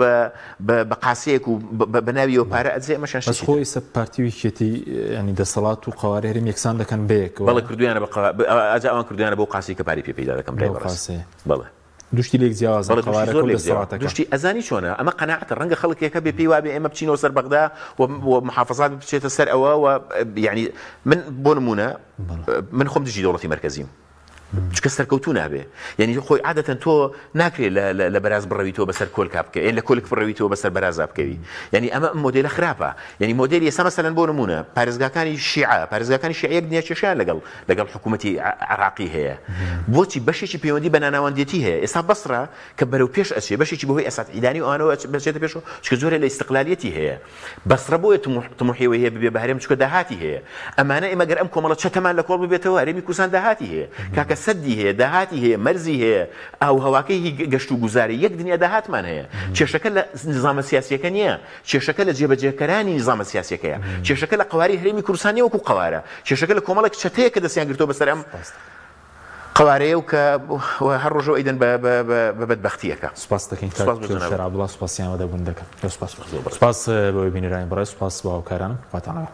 بە قاسەیەک و بەناویەوە پارە ئەجێ ئەمەشان خۆی سە پارتیویکێتی ینی دەسەڵات و قواری هەرێمی یەکسان دەکەن بەیەک بەڵێ کردویانە ئاجا ئەوان کردویانە بۆ قاسی کە پاری پێ پێدا دەکەم بەڵێ دوشتی لێک جیاوازە دوشتی ئەزانی چۆنە ئەمە قەناعەتە ڕەنگە خەڵکێکە بێ پێی وابێ ئێمە بچینەوە سەر بەغدا و محافظات بچێتە سەر ئەوە و یعنی من بۆ نمونە من خۆم دژی دەوڵەتی مەرکەزیم چکە سەرکەوتو نابێ یعنی خۆی عادەتەن تۆ ناکرێت لە بەراز بڕەویتەوە بەسەر کۆلکا بکە لە کۆلک بڕەویتەوە بەسەر بەرازا بکەوی یعنی ئەمە مۆدێلە خراپە یعنی مۆدێلی ئێستا مەسەلەن بۆ نمونە پارێزگاکانی شیعە یەک نیەکێشیان لەگەڵ حکوومەتی عراقی هەیە بۆچی بەشێکی پەیوەندی بە ناناوەندێتی هەیە ئێستا بەسرە کە بەرەو پێش ئەچێ بەشێکی بەهۆی ئەساتعیدانی و ئەوانەوە بچێتە پێشەوە چکە زۆرە لە ئیستقلالیەتی هەیە بەسرە بۆیە طموحیەوەی هەیە ببێ بە هەرێم چکە داهاتی هەیە ئەمانە ئێمە گەر ئەم کۆمەڵە چەتەمان لە کۆڵ ببێتەوە هەرێمی کوردستان داهاتی هەیە کاکە سەدی هەیە داهاتی هەیە مەرزی هەیە ئاو هەواکەی گەشت و گوزاری یەک دنیا داهاتمان هەیە کێشەکە لە نظامە سیاسیەکە نییە کێشەکە لە جێبەجێکەرانی نظامە سیاسیەکەیە کێشەکە لە قواری هەرێمی کوردستانی وەکو قوارە کێشەکە لە کۆمەڵێک چەتەیە کە دەستیان گرتووە بەسەر ئەم قوارەیە و کە هەر ڕۆژەوە ئەیدەن بە بەدبەختیەکە سوپاس دەکەین شەرابڵا سوپاسیانەوە دەبوون دەکەن سپاس بۆی بینەرانی بەڕێز سوپاس بۆ هاوکارانم خواتانەوە